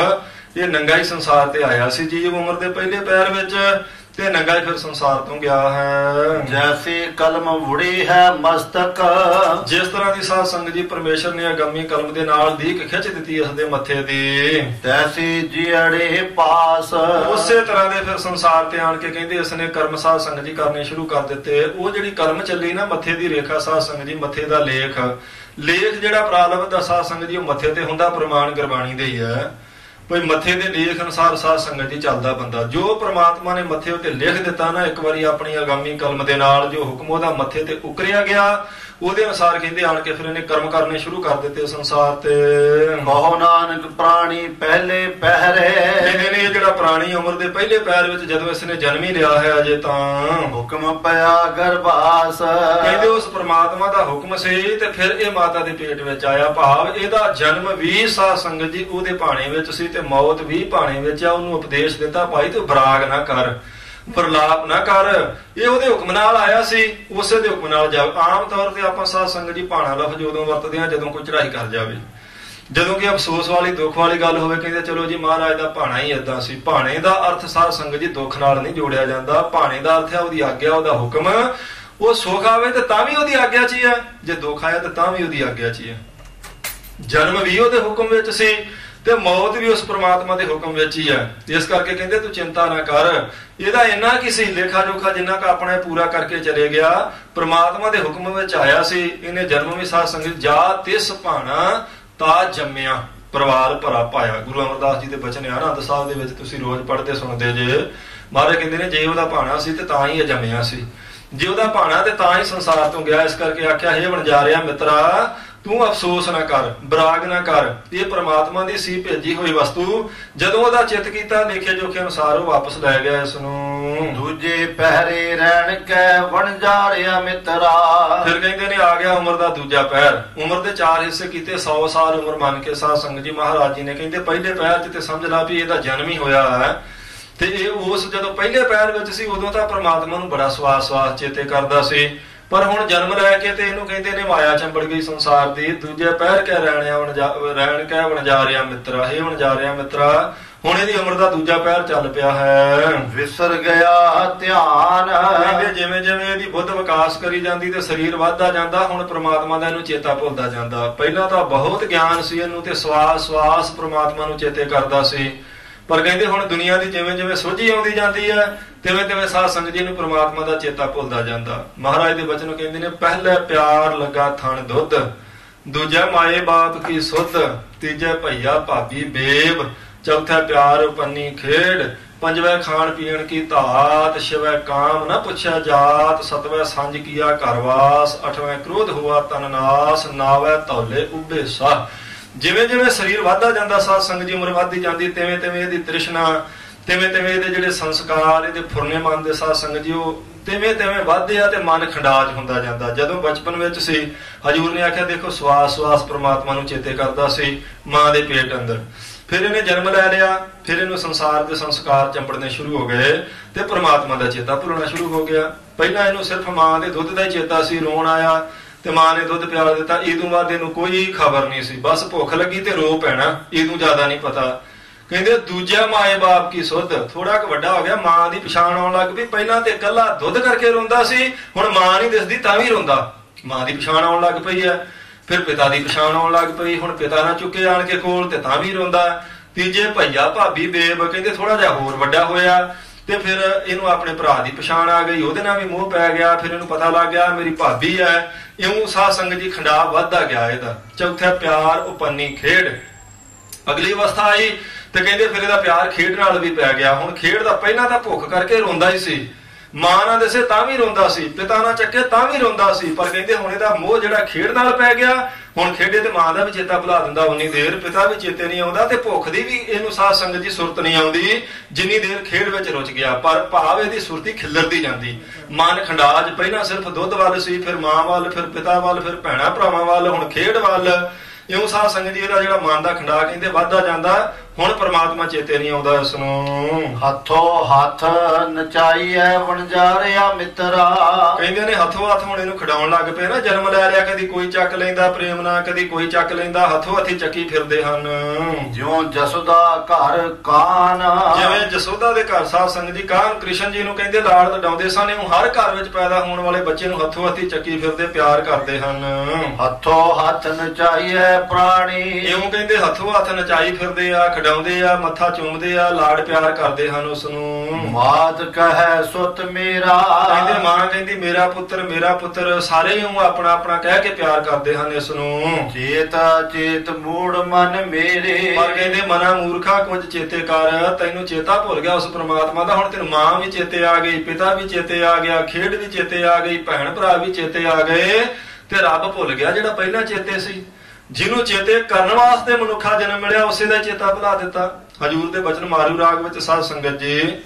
ਇਹ ਨੰਗਾ ਹੀ ਸੰਸਾਰ ਤੇ ਆਇਆ ਸੀ ਜੀਵ ਉਮਰ ਦੇ ਪਹਿਲੇ ਪੈਰ ਵਿੱਚ, ਤੇ ਨੰਗਾ ਹੀ ਫਿਰ ਸੰਸਾਰ ਤੋਂ ਗਿਆ ਹੈ। ਜੈਸੀ ਕਲਮ ਵੁੜੀ ਹੈ ਮਸਤਕ, ਜਿਸ ਤਰ੍ਹਾਂ ਦੀ ਸਾਧ ਸੰਗਤ ਜੀ ਪਰਮੇਸ਼ਰ ਨੇ ਅਗੰਮੀ ਕਲਮ ਦੇ ਨਾਲ ਦੀਕ ਖਿੱਚ ਦਿੱਤੀ ਇਸ ਦੇ ਮੱਥੇ ਦੀ, ਤੈਸੀ ਜੀੜੇ ਪਾਸ। ਉਸੇ ਤਰ੍ਹਾਂ ਦੇ ਫਿਰ ਸੰਸਾਰ ਤੇ ਆਣ ਕੇ ਕਹਿੰਦੇ ਇਸਨੇ ਕਰਮ ਸਾਧ ਸੰਗਤ ਜੀ ਕਰਨੇ ਸ਼ੁਰੂ ਕਰ ਦਿੱਤੇ। ਉਹ ਜਿਹੜੀ ਕਲਮ ਚੱਲੀ ਨਾ ਮੱਥੇ ਦੀ ਰੇਖਾ ਸਾਧ ਸੰਗਤ ਜੀ, ਮੱਥੇ ਦਾ ਲੇਖ ਜਿਹੜਾ ਪ੍ਰਾਰਬਧ ਦਾ ਸਾਧ ਸੰਗਤ ਜੀ ਉਹ ਮੱਥੇ ਤੇ ਹੁੰਦਾ, ਪ੍ਰਮਾਣ ਗੁਰਬਾਣੀ ਦੇ ਹੀ ਹੈ। ਕੋਈ ਮੱਥੇ ਦੇ ਲੇਖ ਅਨੁਸਾਰ ਸਾਧ ਸੰਗਤ ਜੀ ਚੱਲਦਾ ਬੰਦਾ। ਜੋ ਪ੍ਰਮਾਤਮਾ ਨੇ ਮੱਥੇ ਉੱਤੇ ਲਿਖ ਦਿੱਤਾ ਨਾ ਇੱਕ ਵਾਰੀ ਆਪਣੀ ਆਗਾਮੀ ਕਲਮ ਦੇ ਨਾਲ, ਜੋ ਹੁਕਮ ਉਹਦਾ ਮੱਥੇ ਤੇ ਉਕਰਿਆ ਗਿਆ, ਉਹਦੇ ਅਨੁਸਾਰ ਕਹਿੰਦੇ ਆਣ ਕੇ ਫਿਰ ਇਹਨੇ ਕਰਮ ਕਰਨੇ ਸ਼ੁਰੂ ਕਰ ਦਿੱਤੇ ਸੰਸਾਰ ਤੇ। ਕਹੋ ਨਾਨਕ ਪ੍ਰਾਣੀ ਪਹਿਲੇ ਪਹਿਰੇ, ਕਹਿੰਦੇ ਨੇ ਇਹ ਜਿਹੜਾ ਪ੍ਰਾਣੀ ਉਮਰ ਦੇ ਪਹਿਲੇ ਪੈਰ ਵਿੱਚ ਜਦੋਂ ਇਸਨੇ ਜਨਮ ਹੀ ਲਿਆ ਹੈ ਅਜੇ, ਤਾਂ ਹੁਕਮ ਪਿਆ ਗਰਭਾਸ। ਕਹਿੰਦੇ ਉਸ ਪ੍ਰਮਾਤਮਾ ਦਾ ਹੁਕਮ ਸੀ ਤੇ ਫਿਰ ਇਹ ਮਾਤਾ ਦੇ ਪੇਟ ਵਿੱਚ ਆਇਆ, ਭਾਵ ਇਹਦਾ ਜਨਮ ਵੀ ਸਾਧ ਸੰਗਤ ਜੀ ਉਹਦੇ ਭਾਣੇ ਵਿੱਚ ਸੀ ਤੇ ਮੌਤ ਵੀ ਭਾਣੇ ਵਿੱਚ ਆ। ਉਹਨੂੰ ਉਪਦੇਸ਼ ਦਿੱਤਾ, ਭਾਈ ਤੂੰ ਬਰਾਗ ਨਾ ਕਰ, ਪ੍ਰਲਾਪ ਨਾ ਕਰ। ਇਹ ਉਹਦੇ ਹੁਕਮ ਨਾਲ ਆਇਆ ਸੀ, ਉਸੇ ਦੇ ਹੁਕਮ ਨਾਲ ਜਾ। ਆਮ ਤੌਰ ਤੇ ਆਪਾਂ ਸਾਧ ਸੰਗਤ ਜੀ ਭਾਣਾ ਲਫ਼ਜ਼ ਉਦੋਂ ਵਰਤਦੇ ਹਾਂ ਜਦੋਂ ਕੋਈ ਚੜਾਈ ਕਰ ਜਾਵੇ, ਜਦੋਂ ਕਿ ਅਫਸੋਸ ਵਾਲੀ ਦੁੱਖ ਵਾਲੀ ਗੱਲ ਹੋਵੇ। ਕਹਿੰਦੇ ਚਲੋ ਜੀ ਮਹਾਰਾਜ ਦਾ ਭਾਣਾ ਹੀ ਏਦਾਂ ਸੀ। ਭਾਣੇ ਦਾ ਅਰਥ ਸਾਧ ਸੰਗਤ ਜੀ ਦੁੱਖ ਨਾਲ ਨਹੀਂ ਜੋੜਿਆ ਜਾਂਦਾ। ਭਾਣੇ ਦਾ ਅਰਥ ਹੈ ਉਹਦੀ ਆਗਿਆ, ਉਹਦਾ ਹੁਕਮ। ਉਹ ਸੁੱਖ ਆਵੇ ਤੇ ਤਾਂ ਵੀ ਉਹਦੀ ਆਗਿਆ 'ਚ ਹੀ ਹੈ, ਜੇ ਦੁੱਖ ਆਇਆ ਤੇ ਤਾਂ ਵੀ ਉਹਦੀ ਆਗਿਆ 'ਚ ਹੀ ਹੈ। ਜਨਮ ਵੀ ਉਹਦੇ ਹੁਕਮ ਵਿੱਚ ਸੀ ਤੇ ਮੌਤ ਵੀ ਉਸ ਪ੍ਰਮਾਤਮਾ ਦੇ ਹੁਕਮ ਵਿੱਚ ਹੀ ਹੈ। ਇਸ ਕਰਕੇ ਕਹਿੰਦੇ ਤੂੰ ਚਿੰਤਾ ਨਾ ਕਰ। ਇਹਦਾ ਇੰਨਾ ਕੀ ਸੀ ਲੇਖਾ ਜੋਖਾ ਜਿੰਨਾ ਕ ਆਪਣੇ ਪੂਰਾ ਕਰਕੇ ਚਲੇ ਗਿਆ। ਪ੍ਰਮਾਤਮਾ ਦੇ ਹੁਕਮ ਵਿੱਚ ਆਇਆ ਸੀ। ਇਹਨੇ ਜਨਮ ਵੀ ਸਾਧ ਸੰਗਤ ਜਾ ਤਿਸ ਭਾਣਾ ਤਾ ਜੰਮਿਆ, ਪਰਿਵਾਰ ਭਰਾ ਪਾਇਆ। ਗੁਰੂ ਅਮਰਦਾਸ ਜੀ ਦੇ ਬਚਨ ਆਨੰਦ ਸਾਹਿਬ ਦੇ ਵਿੱਚ ਤੁਸੀਂ ਰੋਜ਼ ਪੜ੍ਹਦੇ ਸੁਣਦੇ ਜੇ। ਮਹਾਰਾਜ ਕਹਿੰਦੇ ਨੇ ਜੇ ਉਹਦਾ ਭਾਣਾ ਸੀ ਤੇ ਤਾਂ ਹੀ ਇਹ ਜੰਮਿਆ ਸੀ, ਜੇ ਉਹਦਾ ਭਾਣਾ ਤੇ ਤਾਂ ਹੀ ਸੰਸਾਰ ਤੋਂ ਗਿਆ। ਇਸ ਕਰਕੇ ਆਖਿਆ ਹੇ ਵਣਜਾਰਿਆ ਮਿੱਤਰਾ, ਤੂੰ ਅਫਸੋਸ ਨਾ ਕਰ, ਬਰਾਗ ਨਾ ਕਰ। ਇਹ ਪ੍ਰਮਾਤਮਾ ਦੀ ਸੀ ਭੇਜੀ ਹੋਈ ਵਸਤੂ। ਜਦੋਂ ਉਹਦਾ ਚਿੱਤ ਕੀਤਾ ਲੇਖੇ ਜੋਖੇ ਅਨੁਸਾਰ ਉਹ ਵਾਪਸ ਲੈ ਗਿਆ ਇਸ ਨੂੰ। ਦੂਜੇ ਪਹਿਰੇ ਰਹਿਣ ਕੈ ਵਣਜਾਰਿਆ ਮਿੱਤਰਾ, ਫਿਰ ਕਹਿੰਦੇ ਨੇ ਆ ਗਿਆ ਉਮਰ ਦਾ ਦੂਜਾ ਪਹਿਰ। ਉਮਰ ਦੇ 4 ਹਿੱਸੇ ਕੀਤੇ, 100 ਸਾਲ ਉਮਰ ਮੰਨ ਕੇ ਸਾਧ ਸੰਗਤ ਜੀ ਮਹਾਰਾਜ ਜੀ ਨੇ ਕਹਿੰਦੇ ਪਹਿਲੇ ਪਹਿਰ 'ਚ ਤੇ ਸਮਝ ਲਾ ਵੀ ਇਹਦਾ ਜਨਮ ਹੀ ਹੋਇਆ ਹੈ। ਤੇ ਇਹ ਉਸ ਜਦੋਂ ਪਹਿਲੇ ਪੈਰ ਵਿੱਚ ਸੀ ਉਦੋਂ ਤਾਂ ਪ੍ਰਮਾਤਮਾ ਨੂੰ ਬੜਾ ਸਵਾਸ ਚੇਤੇ ਕਰਦਾ ਸੀ, ਪਰ ਹੁਣ ਜਨਮ ਲੈ ਕੇ ਤੇ ਇਹਨੂੰ ਕਹਿੰਦੇ ਨੇ ਮਾਇਆ ਚੰਬੜ ਗਈ ਸੰਸਾਰ ਦੀ। ਦੂਜੇ ਪੈਰ ਕਹਿ ਰਹਿਣ ਕਹਿ ਵਣਜਾਰਿਆ ਮਿੱਤਰਾ, ਇਹ ਵਣਜਾਰਿਆ ਮਿੱਤਰਾ ਹੁਣ ਇਹਦੀ ਉਮਰ ਦਾ ਦੂਜਾ ਪੈਰ ਚੱਲ ਪਿਆ ਹੈ। ਵਿਸਰ ਗਿਆ ਧਿਆਨ, ਕਹਿੰਦੇ ਜਿਵੇਂ ਜਿਵੇਂ ਇਹਦੀ ਬੁੱਧ ਵਿਕਾਸ ਕਰੀ ਜਾਂਦੀ ਤੇ ਸਰੀਰ ਵੱਧਦਾ ਜਾਂਦਾ, ਹੁਣ ਪ੍ਰਮਾਤਮਾ ਦਾ ਇਹਨੂੰ ਚੇਤਾ ਭੁੱਲਦਾ ਜਾਂਦਾ। ਪਹਿਲਾਂ ਤਾਂ ਬਹੁਤ ਗਿਆਨ ਸੀ ਇਹਨੂੰ ਤੇ ਸਵਾਸ ਪ੍ਰਮਾਤਮਾ ਨੂੰ ਚੇਤੇ ਕਰਦਾ ਸੀ, ਪਰ ਕਹਿੰਦੇ ਹੁਣ ਦੁਨੀਆ ਦੀ ਜਿਵੇਂ ਜਿਵੇਂ ਸੋਝੀ ਆਉਂਦੀ ਜਾਂਦੀ ਹੈ ਤਿਵੇਂ ਤਿਵੇਂ ਸਾਧ ਸੰਗਤ ਜੀ ਨੂੰ ਪ੍ਰਮਾਤਮਾ ਦਾ ਚੇਤਾ ਭੁੱਲਦਾ ਜਾਂਦਾ। ਮਹਾਰਾਜ ਦੇ ਬਚਨ ਕਹਿੰਦੇ ਨੇ, ਪਹਿਲੇ ਪਿਆਰ ਲੱਗਾ ਥਣ ਦੁੱਧ, ਦੂਜਾ ਮਾਏ ਬਾਪ ਕੀ ਸੁੱਧ, ਤੀਜੇ ਭਈਆ ਭਾਬੀ ਬੇਬ, ਚੌਥਾ ਪਿਆਰ ਪੰਨੀ ਖੇਡ, ਪੰਜਵੇਂ ਖਾਣ ਪੀਣ ਕੀ ਧਾਤ, ਛੇਵੇਂ ਕਾਮ ਨਾ ਪੁੱਛਿਆ ਜਾਤ, ਸਤਵੇਂ ਸੰਜ ਕੀਆ ਘਰਵਾਸ, ਅੱਠਵੇਂ ਕ੍ਰੋਧ ਹੋਆ ਤਨ ਨਾਸ, ਨਾਵੇਂ ਧੌਲੇ ਉੱਭੇ ਸਾਹ। ਜਿਵੇਂ ਜਿਵੇਂ ਸਰੀਰ ਵੱਧਦਾ ਜਾਂਦਾ ਸਾਧ ਸੰਗਤ ਜੀ, ਉਮਰ ਵੱਧਦੀ ਜਾਂਦੀ, ਤਿਵੇਂ ਤਿਵੇਂ ਇਹਦੀ ਤ੍ਰਿਸ਼ਨਾ, ਤਿਵੇਂ ਤਿਵੇਂ ਇਹਦੇ ਜਿਹੜੇ ਸੰਸਕਾਰ, ਇਹਦੇ ਫੁਰਨੇ ਮਨ ਦੇ ਸਾਧ ਸੰਗਤ ਜੀ ਉਹ ਤਿਵੇਂ ਤਿਵੇਂ ਵੱਧਦੇ ਆ ਤੇ ਮਨ ਖੰਡਾਜ ਹੁੰਦਾ ਜਾਂਦਾ। ਜਦੋਂ ਬਚਪਨ ਵਿੱਚ ਸੀ ਹਜੂਰ ਨੇ ਆਖਿਆ ਦੇਖੋ ਸਵਾਸ ਪ੍ਰਮਾਤਮਾ ਨੂੰ ਚੇਤੇ ਕਰਦਾ ਸੀ ਮਾਂ ਦੇ ਪੇਟ ਅੰਦਰ। ਫਿਰ ਇਹਨੇ ਜਨਮ ਲੈ ਲਿਆ, ਫਿਰ ਇਹਨੂੰ ਸੰਸਾਰ ਦੇ ਸੰਸਕਾਰ ਚੰਬੜਨੇ ਸ਼ੁਰੂ ਹੋ ਗਏ ਤੇ ਪ੍ਰਮਾਤਮਾ ਦਾ ਚੇਤਾ ਭੁੱਲਣਾ ਸ਼ੁਰੂ ਹੋ ਗਿਆ। ਪਹਿਲਾਂ ਇਹਨੂੰ ਸਿਰਫ ਮਾਂ ਦੇ ਦੁੱਧ ਦਾ ਹੀ ਚੇਤਾ ਸੀ, ਰੋਣ ਆਇਆ ਤੇ ਮਾਂ ਨੇ ਦੁੱਧ ਪਿਆ ਦਿੱਤਾ, ਇਦੋਂ ਬਾਅਦ ਇਹਨੂੰ ਕੋਈ ਖਬਰ ਨਹੀਂ ਸੀ, ਬਸ ਭੁੱਖ ਲੱਗੀ ਤੇ ਰੋ ਪੈਣਾ, ਇਦੋਂ ਜ਼ਿਆਦਾ ਨਹੀਂ ਪਤਾ। ਕਹਿੰਦੇ ਦੂਜਾ ਮਾਏ ਬਾਪ ਕੀ ਸੁੱਧ, ਥੋੜਾ ਕੁ ਵੱਡਾ ਹੋ ਗਿਆ ਮਾਂ ਦੀ ਪਛਾਣ ਆਉਣ ਲੱਗ ਪਈ। ਪਹਿਲਾਂ ਤੇ ਇਕੱਲਾ ਦੁੱਧ ਕਰਕੇ ਰੋਂਦਾ ਸੀ, ਹੁਣ ਮਾਂ ਨਹੀਂ ਦਿਸਦੀ ਤਾਂ ਵੀ ਰੋਂਦਾ, ਮਾਂ ਦੀ ਪਛਾਣ ਆਉਣ ਲੱਗ ਪਈ ਹੈ। ਫਿਰ ਪਿਤਾ ਦੀ ਪਛਾਣ ਆਉਣ ਲੱਗ ਪਈ, ਹੁਣ ਪਿਤਾ ਨਾਲ ਚੁੱਕੇ ਆਣ ਕੇ ਕੋਲ ਤੇ ਤਾਂ ਵੀ ਰੋਂਦਾ। ਤੀਜੇ ਭਈਆ ਭਾਬੀ ਬੇਬ, ਕਹਿੰਦੇ ਥੋੜਾ ਜਿਹਾ ਹੋਰ ਵੱਡਾ ਹੋਇਆ ਤੇ ਫਿਰ ਇਹਨੂੰ ਆਪਣੇ ਭਰਾ ਦੀ ਪਛਾਣ ਆ ਗਈ, ਉਹਦੇ ਨਾਲ ਵੀ ਮੋਹ ਪੈ ਗਿਆ। ਫਿਰ ਇਹਨੂੰ ਪਤਾ ਲੱਗ ਗਿਆ ਮੇਰੀ ਭਾਬੀ ਹੈ। ਇਉਂ ਸਾਧ ਸੰਗਤ ਜੀ ਖੰਡਾ ਵੱਧਦਾ ਗਿਆ ਇਹਦਾ। ਚੌਥਾ ਪਿਆਰ ਉਪੰਨੀ ਖੇਡ, ਅਗਲੀ ਅਵਸਥਾ ਆਈ ਤੇ ਕਹਿੰਦੇ ਫਿਰ ਇਹਦਾ ਪਿਆਰ ਖੇਡ ਨਾਲ ਵੀ ਪੈ ਗਿਆ। ਹੁਣ ਖੇਡ ਦਾ ਪਹਿਲਾਂ ਤਾਂ ਭੁੱਖ ਕਰਕੇ ਰੋਂਦਾ ਹੀ ਸੀ, ਮਾਂ ਨਾ ਦਿਸੇ ਤਾਂ ਵੀ ਰੋਂਦਾ ਸੀ, ਪਿਤਾ ਨਾ ਚੱਕੇ ਤਾਂ ਵੀ ਰੋਂਦਾ ਸੀ, ਪਰ ਕਹਿੰਦੇ ਹੁਣ ਇਹਦਾ ਮੋਹ ਜਿਹੜਾ ਖੇਡ ਨਾਲ ਪੈ ਗਿਆ। ਹੁਣ ਖੇਡੇ ਤੇ ਮਾਂ ਦਾ ਵੀ ਚੇਤਾ ਭੁਲਾ ਦਿੰਦਾ ਉਨੀ ਦੇਰ, ਪਿਤਾ ਵੀ ਚੇਤੇ ਨਹੀਂ ਆਉਂਦਾ ਤੇ ਭੁੱਖ ਦੀ ਵੀ ਇਹਨੂੰ ਸਾਧ ਸੰਗਤ ਦੀ ਸੁਰਤ ਨਹੀਂ ਆਉਂਦੀ ਜਿੰਨੀ ਦੇਰ ਖੇਡ ਵਿੱਚ ਰੁੱਝ ਗਿਆ। ਪਰ ਭਾਵ ਇਹਦੀ ਸੁਰਤੀ ਖਿੱਲਰਦੀ ਜਾਂਦੀ, ਮਨ ਖੰਡਾਜ ਪਹਿਲਾਂ ਸਿਰਫ ਦੁੱਧ ਵੱਲ ਸੀ, ਫਿਰ ਮਾਂ ਵੱਲ, ਫਿਰ ਪਿਤਾ ਵੱਲ, ਫਿਰ ਭੈਣਾਂ ਭਰਾਵਾਂ ਵੱਲ, ਹੁਣ ਖੇਡ ਵੱਲ। ਇਉਂ ਸਾਧ ਸੰਗਤ ਜੀ ਇਹਦਾ ਜਿਹੜਾ ਮਨ ਦਾ ਖੰਡਾ ਕਹਿੰਦੇ ਵੱਧਦਾ ਜਾਂਦਾ। ਹੁਣ ਪ੍ਰਮਾਤਮਾ ਚੇਤੇ ਨਹੀਂ ਆਉਂਦਾ ਇਸ ਨੂੰ। ਹੱਥੋਂ ਹੱਥ ਨਚਾਈਐ ਵਣਜਾਰਿਆ ਮਿੱਤਰਾ, ਕਹਿੰਦੇ ਨੇ ਹੱਥੋਂ ਹੱਥ ਹੁਣ ਇਹਨੂੰ ਖਿਡਾਉਣ ਲੱਗ ਪਏ ਨਾ। ਜਨਮ ਲੈ ਲਿਆ, ਕਦੀ ਕੋਈ ਚੱਕ ਲੈਂਦਾ ਪ੍ਰੇਮ ਨਾਲ, ਕਦੀ ਕੋਈ ਚੱਕ ਲੈਂਦਾ, ਹੱਥੋਂ ਹੱਥੀ ਚੱਕੀ ਫਿਰਦੇ ਹਨ। ਜਿਉਂ ਜਸੋਦਾ ਘਰ ਕਾਨ, ਜਿਵੇਂ ਜਸੋਦਾ ਦੇ ਘਰ ਸਾਧ ਸੰਗਤ ਜੀ ਕਾਨ ਕ੍ਰਿਸ਼ਨ ਜੀ ਨੂੰ ਕਹਿੰਦੇ ਲਾੜ ਲਡਾਉਂਦੇ ਸਨ, ਇਉਂ ਹਰ ਘਰ ਵਿੱਚ ਪੈਦਾ ਹੋਣ ਵਾਲੇ ਬੱਚੇ ਨੂੰ ਹੱਥੋਂ ਹੱਥੀ ਚੱਕੀ ਫਿਰਦੇ ਪਿਆਰ ਕਰਦੇ ਹਨ। ਹੱਥੋਂ ਹੱਥ ਨਚਾਈਐ ਪ੍ਰਾਣੀ, ਇਉਂ ਕਹਿੰਦੇ ਹੱਥੋਂ ਹੱਥ ਨਚਾਈ ਫਿਰਦੇ ਆ, ਖਿਡਾਉਂਦੇ ਆ, ਮੱਥਾ ਚੁੰਮਦੇ ਆ, ਲਾਡ ਪਿਆਰ ਕਰਦੇ ਹਨ ਉਸ ਨੂੰ। ਮਾਤ ਕਹੈ ਸੁਤ ਮੇਰਾ, ਕਹਿੰਦੇ ਮਾਂ ਕਹਿੰਦੀ ਮੇਰਾ ਪੁੱਤਰ, ਸਾਰੇ ਹੀ ਆਪਣਾ ਆਪਣਾ ਕਹਿ ਕੇ ਪਿਆਰ ਕਰਦੇ ਹਨ ਇਸ ਨੂੰ। ਚੇਤ ਮੂੜ ਮਨ ਮੇਰੇ, ਪਰ ਕਹਿੰਦੇ ਮਨਾ ਮੂਰਖਾ ਕੁਝ ਚੇਤੇ ਕਰ, ਤੈਨੂੰ ਚੇਤਾ ਭੁੱਲ ਗਿਆ ਉਸ ਪ੍ਰਮਾਤਮਾ ਦਾ। ਹੁਣ ਤੈਨੂੰ ਮਾਂ ਵੀ ਚੇਤੇ ਆ ਗਈ, ਪਿਤਾ ਵੀ ਚੇਤੇ ਆ ਗਿਆ, ਖੇਡ ਵੀ ਚੇਤੇ ਆ ਗਈ, ਭੈਣ ਭਰਾ ਵੀ ਚੇਤੇ ਆ ਗਏ ਤੇ ਰੱਬ ਭੁੱਲ ਗਿਆ ਜਿਹੜਾ ਪਹਿਲਾਂ ਚੇਤੇ ਸੀ। ਜਿਹਨੂੰ ਚੇਤੇ ਕਰਨ ਵਾਸਤੇ ਮਨੁੱਖਾ ਜਨਮ ਮਿਲਿਆ ਉਸੇ ਦਾ ਚੇਤਾ ਭੁਲਾ ਦਿੱਤਾ। ਹਜੂਰ ਦੇ ਬਚਨ ਮਾਰੂ ਰਾਗ ਵਿੱਚ ਸਾਧ ਸੰਗਤ ਜੀ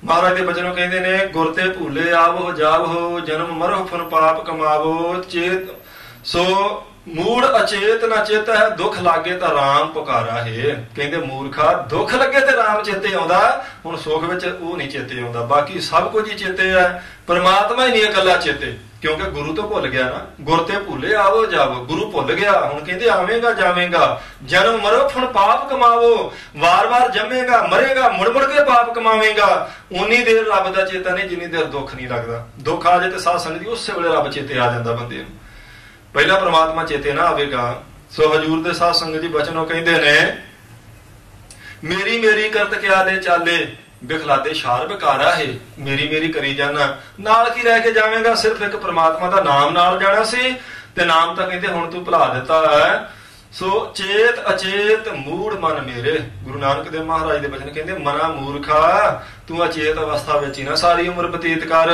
ਮਹਾਰਾਜ ਦੇ ਬਚਨੋਂ ਕਹਿੰਦੇ ਨੇ, ਗੁਰ ਤੇ ਭੂਲੇ ਆਵੋ ਜਾਵੋ, ਜਨਮ ਮਰੋ ਫਨ ਪਾਪ ਕਮਾਵੋ, ਚੇਤ ਸੋ ਮੂੜ ਅਚੇਤ ਨਾ ਚੇਤ ਹੈ, ਦੁੱਖ ਲਾਗੇ ਤਾਂ ਰਾਮ ਪੁਕਾਰਾ ਹੈ। ਕਹਿੰਦੇ ਮੂਰਖਾ ਦੁੱਖ ਲੱਗੇ ਤੇ ਰਾਮ ਚੇਤੇ ਆਉਂਦਾ, ਹੁਣ ਸੁੱਖ ਵਿੱਚ ਉਹ ਨਹੀਂ ਚੇਤੇ ਆਉਂਦਾ, ਬਾਕੀ ਸਭ ਕੁਝ ਹੀ ਚੇਤੇ ਹੈ, ਪਰਮਾਤਮਾ ਹੀ ਨਹੀਂ ਇਕੱਲਾ ਚੇਤੇ, ਕਿਉਂਕਿ ਗੁਰੂ ਤੋਂ ਭੁੱਲ ਗਿਆ ਨਾ। ਗੁਰ ਤੇ ਭੁੱਲੇ ਆਵੋ ਜਾਵੋ, ਗੁਰੂ ਭੁੱਲ ਗਿਆ, ਹੁਣ ਕਹਿੰਦੇ ਆਵੇਂਗਾ ਜਾਵੇਂਗਾ, ਜਨਮ ਮਰੋ ਫਣ ਪਾਪ ਕਮਾਵੋ, ਵਾਰ-ਵਾਰ ਜੰਮੇਗਾ ਮਰੇਗਾ, ਮੁੜ-ਮੁੜ ਕੇ ਪਾਪ ਕਮਾਵੇਂਗਾ। ਉਨੀ ਦੇਰ ਰੱਬ ਦਾ ਚੇਤਾ ਨਹੀਂ ਜਿੰਨੀ ਦੇਰ ਦੁੱਖ ਨਹੀਂ ਲੱਗਦਾ। ਦੁੱਖ ਆ ਜਾਏ ਤੇ ਸਾਧ ਸੰਗਤ ਜੀ ਉਸੇ ਵੇਲੇ ਰੱਬ ਚੇਤੇ ਆ ਜਾਂਦਾ ਬੰਦੇ ਨੂੰ, ਪਹਿਲਾਂ ਪ੍ਰਮਾਤਮਾ ਚੇਤੇ ਨਾ ਆਵੇਗਾ। ਸੋ ਹਜੂਰ ਦੇ ਸਾਧ ਸੰਗਤ ਜੀ ਬਚਨੋਂ ਕਹਿੰਦੇ ਨੇ, ਮੇਰੀ ਕਰਤ ਕਿਆ ਦੇ ਚਾਲੇ, ਬਿਖਲਾਦੇ ਸ਼ਾਰ ਬਕਾਰਾ ਹੈ, ਮੇਰੀ ਕਰੀ ਜਾਣਾ, ਨਾਲ ਕੀ ਰਹਿ ਕੇ ਜਾਵੇਂਗਾ, ਸਿਰਫ ਇੱਕ ਪ੍ਰਮਾਤਮਾ ਦਾ ਨਾਮ ਨਾਲ ਜਾਣਾ ਸੀ ਤੇ ਨਾਮ ਤਾਂ ਕਹਿੰਦੇ ਹੁਣ ਤੂੰ ਭੁਲਾ ਦਿੱਤਾ ਹੈ। ਸੋ ਚੇਤ ਅਚੇਤ ਮੂੜ ਮਨ ਮੇਰੇ, ਗੁਰੂ ਨਾਨਕ ਦੇਵ ਮਹਾਰਾਜ ਦੇ ਬਚਨ ਕਹਿੰਦੇ, ਮਨਾ ਮੂਰਖਾ ਤੂੰ ਅਚੇਤ ਅਵਸਥਾ ਵਿੱਚ ਹੀ ਨਾ ਸਾਰੀ ਉਮਰ ਬਤੀਤ ਕਰ,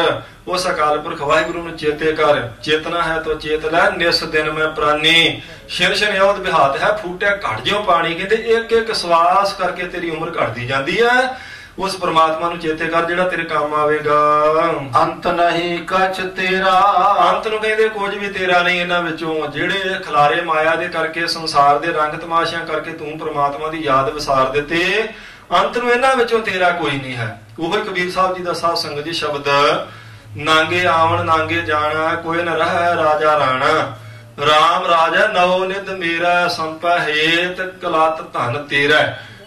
ਉਸ ਅਕਾਲ ਪੁਰਖ ਵਾਹਿਗੁਰੂ ਨੂੰ ਚੇਤੇ ਕਰ। ਚੇਤਨਾ ਹੈ ਤੋ ਚੇਤ ਲੈ, ਨਿਸ ਦਿਨ ਮੈਂ ਪ੍ਰਾਨੀ, ਸ਼ਿਰ ਸ਼ਨਿਉਦ ਬਿਹਾਤ ਹੈ, ਫੂਟਿਆ ਘਟ ਜਿਉ ਪਾਣੀ। ਕਹਿੰਦੇ ਇੱਕ ਇੱਕ ਸਵਾਸ ਕਰਕੇ ਤੇਰੀ ਉਮਰ ਘਟਦੀ ਜਾਂਦੀ ਹੈ। ਉਸ ਪ੍ਰਮਾਤਮਾ ਨੂੰ ਚੇਤੇ ਕਰ ਜਿਹੜਾ ਤੇਰੇ ਕੰਮ ਆਵੇਗਾ। ਅੰਤ ਨਹੀਂ ਕਛ ਤੇਰਾ, ਅੰਤ ਨੂੰ ਕਹਿੰਦੇ ਕੁਝ ਵੀ ਤੇਰਾ ਨਹੀਂ ਇਹਨਾਂ ਵਿੱਚੋਂ। ਜਿਹੜੇ ਖਲਾਰੇ ਮਾਇਆ ਦੇ ਕਰਕੇ, ਸੰਸਾਰ ਦੇ ਰੰਗ ਤਮਾਸ਼ਿਆਂ ਕਰਕੇ ਤੂੰ ਪ੍ਰਮਾਤਮਾ ਦੀ ਯਾਦ ਵਿਸਾਰ ਦਿੱਤੇ, ਅੰਤ ਨੂੰ ਇਹਨਾਂ ਵਿੱਚੋਂ ਤੇਰਾ ਕੋਈ ਨਹੀਂ ਹੈ। ਉਹ ਕਬੀਰ ਸਾਹਿਬ ਜੀ ਦਾ ਸਾਧ ਸੰਗਤ ਜੀ ਸ਼ਬਦ, ਨਾਂਗੇ ਆਵਣ ਨਾਂਗੇ ਜਾਣਾ, ਕੋਈ ਨ ਰਹਿ ਰਾਜਾ ਰਾਣਾ, ਰਾਮ ਰਾਜਾ ਨਵ ਨਿਧ ਮੇਰਾ, ਸੰਪੈ ਹੇਤ ਕਲਤ ਧਨ ਤੇਰਾ।